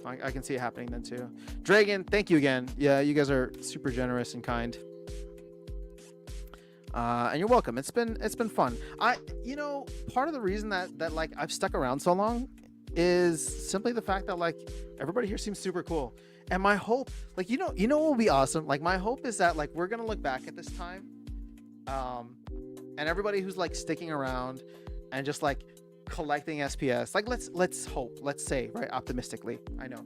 I can see it happening then too. Dragon, thank you again. Yeah, you guys are super generous and kind. And you're welcome. It's been fun. Part of the reason that like I've stuck around so long is simply the fact that like everybody here seems super cool. And my hope, like what will be awesome? Like my hope is that like we're gonna look back at this time, and everybody who's like sticking around and just like collecting SPS, like let's hope, let's say, right, optimistically, I know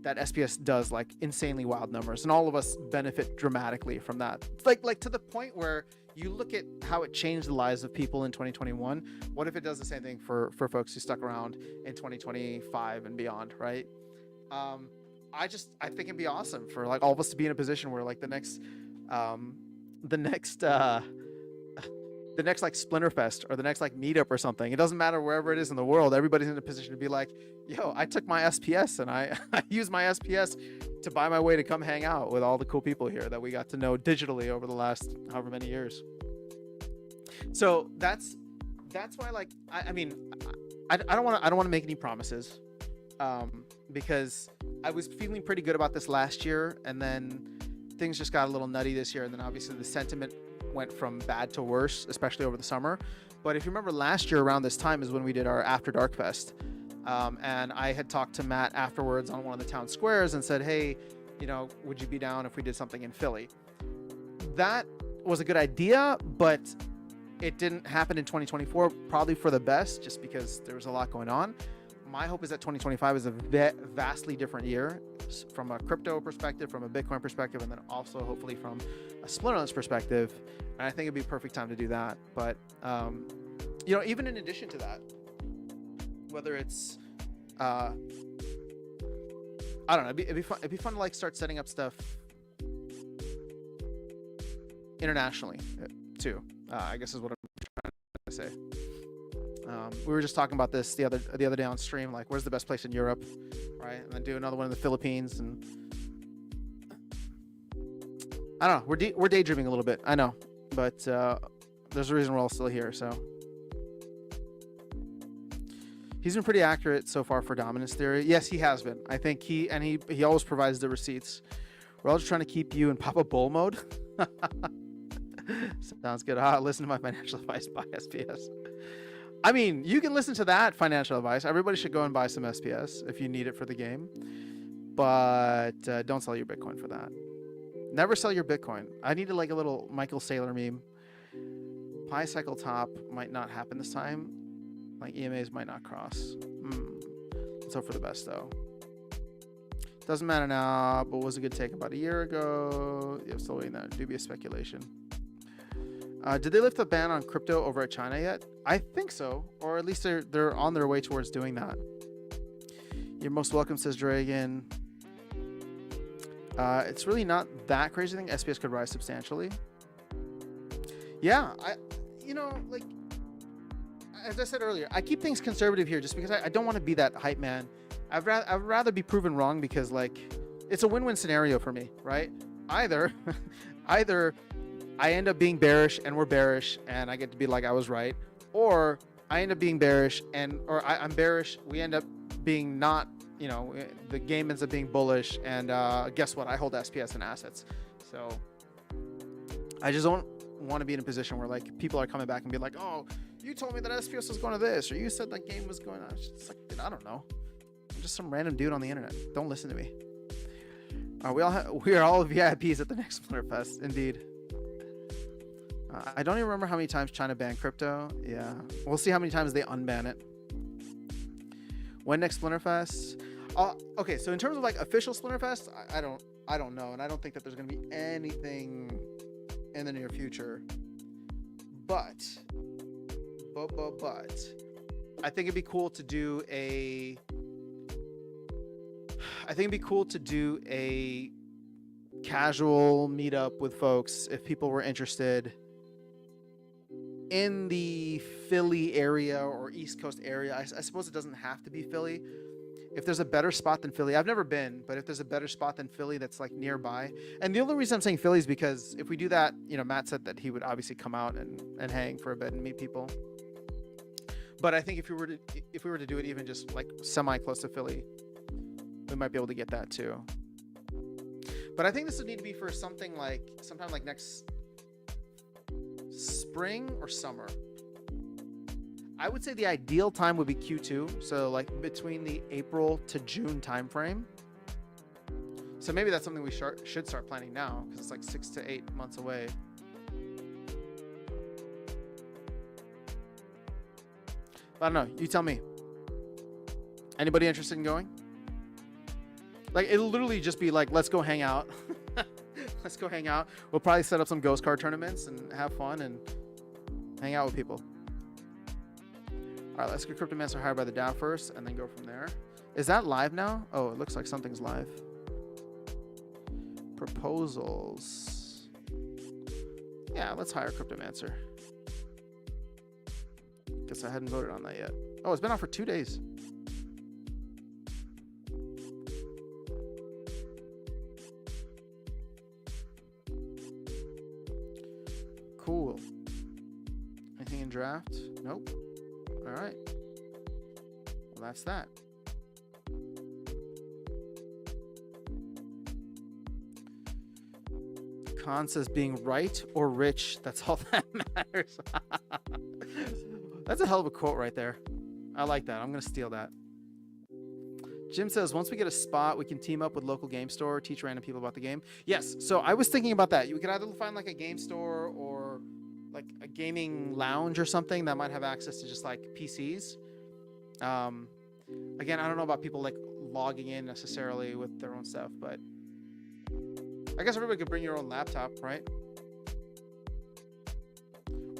that SPS does like insanely wild numbers and all of us benefit dramatically from that. It's like to the point where you look at how it changed the lives of people in 2021. What if it does the same thing for folks who stuck around in 2025 and beyond, right? I think it'd be awesome for like all of us to be in a position where like the next like Splinterfest or the next like meetup or something, it doesn't matter wherever it is in the world, everybody's in a position to be like, yo, I took my SPS and I used my SPS to buy my way to come hang out with all the cool people here that we got to know digitally over the last however many years. So that's why, like, I don't want to make any promises, because I was feeling pretty good about this last year, and then things just got a little nutty this year, and then obviously the sentiment went from bad to worse, especially over the summer. But if you remember last year around this time is when we did our After Dark Fest. And I had talked to Matt afterwards on one of the town squares and said, hey, would you be down if we did something in Philly? That was a good idea, but it didn't happen in 2024, probably for the best, just because there was a lot going on. My hope is that 2025 is a vastly different year from a crypto perspective, from a Bitcoin perspective, and then also hopefully from a Splinterlands perspective. And I think it'd be a perfect time to do that. But, even in addition to that, whether it's, I don't know, it'd be fun to like start setting up stuff internationally too. I guess is what I'm trying to say. We were just talking about this the other day on stream, like where's the best place in Europe, right? And then do another one in the Philippines, and I don't know. We're daydreaming a little bit, I know, but there's a reason we're all still here. So he's been pretty accurate so far for dominance theory. Yes, he has been. I think he always provides the receipts. We're all just trying to keep you in Papa Bull mode. Sounds good. Listen to my financial advice by SPS. I mean, you can listen to that financial advice. Everybody should go and buy some SPS if you need it for the game. But don't sell your Bitcoin for that. Never sell your Bitcoin. I needed like a little Michael Saylor meme. Pi cycle top might not happen this time. Like EMAs might not cross. Let's hope for the best though. Doesn't matter now, but was a good take about a year ago. Yeah, still waiting that dubious speculation. Did they lift the ban on crypto over at China yet? I think so, or at least they're on their way towards doing that. You're most welcome, says Dragon. It's really not that crazy. I think SPS could rise substantially. Yeah, like as I said earlier, I keep things conservative here just because I don't want to be that hype man. I'd rather be proven wrong, because like it's a win-win scenario for me, right? Either I end up being bearish and we're bearish and I get to be like I was right, or I end up being bearish or I'm bearish, we end up being not, the game ends up being bullish, and guess what? I hold SPS and assets. So I just don't want to be in a position where like people are coming back and be like, oh, you told me that SPS was going to this, or you said that game was going on. It's like, I don't know. I'm just some random dude on the internet. Don't listen to me. We are all VIPs at the next Splinterfest, indeed. I don't even remember how many times China banned crypto. Yeah, we'll see how many times they unban it. When next Splinterfest? Okay, so in terms of like official Splinterfest, I don't know, and I don't think that there's going to be anything in the near future. But I think it'd be cool to do a. I think it'd be cool to do a casual meetup with folks if people were interested in the Philly area or East Coast area. I suppose it doesn't have to be Philly. If there's a better spot than Philly, I've never been, but if there's a better spot than Philly that's like nearby. And the only reason I'm saying Philly is because if we do that, Matt said that he would obviously come out and hang for a bit and meet people. But I think if we were to do it even just like semi close to Philly, we might be able to get that too. But I think this would need to be for sometime like next spring or summer. I would say the ideal time would be Q2, so like between the April to June timeframe. So maybe that's something we should start planning now, because it's like 6 to 8 months away. But I don't know. You tell me. Anybody interested in going? Like, it'll literally just be like, let's go hang out. Let's go hang out. We'll probably set up some ghost card tournaments and have fun and hang out with people. All right, let's get Cryptomancer hired by the DAO first and then go from there. Is that live now? Oh, it looks like something's live. Proposals. Yeah, let's hire Cryptomancer. Guess I hadn't voted on that yet. Oh, it's been on for 2 days. Cool. Anything in draft? Nope. All right. Well, that's that. Khan says being right or rich, that's all that matters. That's a hell of a quote right there. I like that. I'm going to steal that. Jim says, once we get a spot, we can team up with local game store, teach random people about the game. Yes, so I was thinking about that. You could either find like a game store or like a gaming lounge or something that might have access to just like PCs. Again, I don't know about people like logging in necessarily with their own stuff, but I guess everybody could bring your own laptop, right?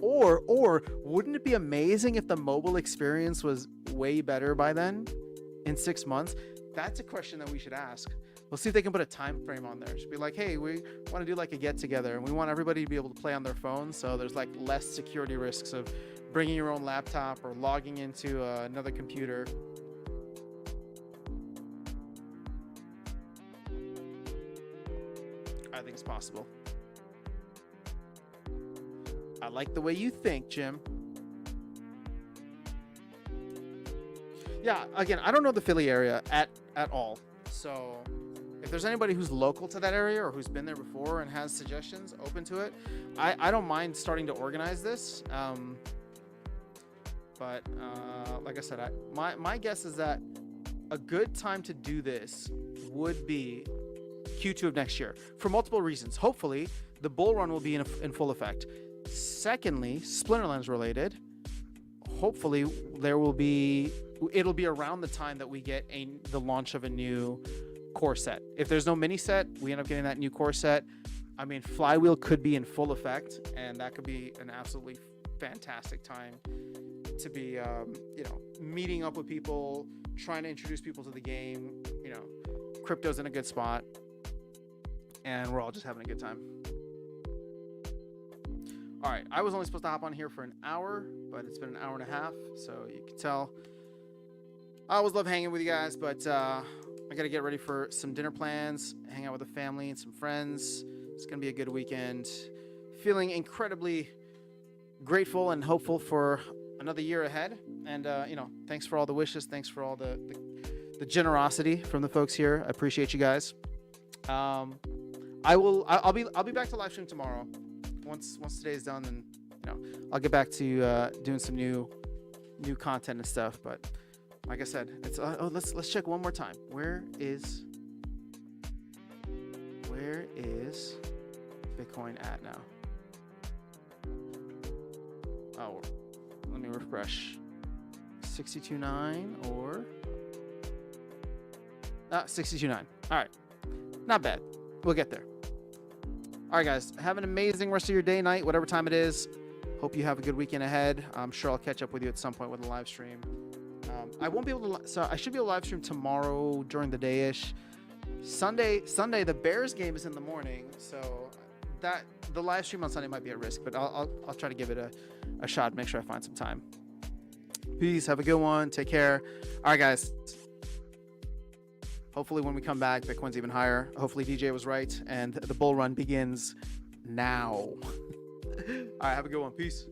Or wouldn't it be amazing if the mobile experience was way better by then? In 6 months? That's a question that we should ask. We'll see if they can put a time frame on there. It should be like, hey, we want to do like a get together and we want everybody to be able to play on their phone, so there's like less security risks of bringing your own laptop or logging into another computer. I think it's possible. I like the way you think, Jim. Yeah, again, I don't know the Philly area at all. So if there's anybody who's local to that area or who's been there before and has suggestions, open to it. I don't mind starting to organize this. But like I said, my guess is that a good time to do this would be Q2 of next year for multiple reasons. Hopefully, the bull run will be in full effect. Secondly, Splinterlands related, hopefully it'll be around the time that we get the launch of a new core set. If there's no mini set, we end up getting that new core set. I mean, Flywheel could be in full effect, and that could be an absolutely fantastic time to be, meeting up with people, trying to introduce people to the game. Crypto's in a good spot, and we're all just having a good time. All right, I was only supposed to hop on here for an hour, but it's been an hour and a half, so you can tell. I always love hanging with you guys, but I got to get ready for some dinner plans, hang out with the family and some friends. It's going to be a good weekend. Feeling incredibly grateful and hopeful for another year ahead. And, thanks for all the wishes. Thanks for all the generosity from the folks here. I appreciate you guys. I'll be back to live stream tomorrow. Once today's done, then I'll get back to doing some new content and stuff. But like I said, it's let's check one more time. Where is Bitcoin at now? Oh, let me refresh. 62.9 or 62.9. All right, not bad. We'll get there. All right, guys, have an amazing rest of your day, night, whatever time it is. Hope you have a good weekend ahead. I'm sure I'll catch up with you at some point with a live stream. I won't be able to, so I should be able to live stream tomorrow during the day-ish. Sunday, the Bears game is in the morning, so that the live stream on Sunday might be at risk, but I'll try to give it a shot, make sure I find some time. Peace, have a good one, take care. All right, guys. Hopefully when we come back, Bitcoin's even higher. Hopefully DJ was right, and the bull run begins now. All right, have a good one. Peace.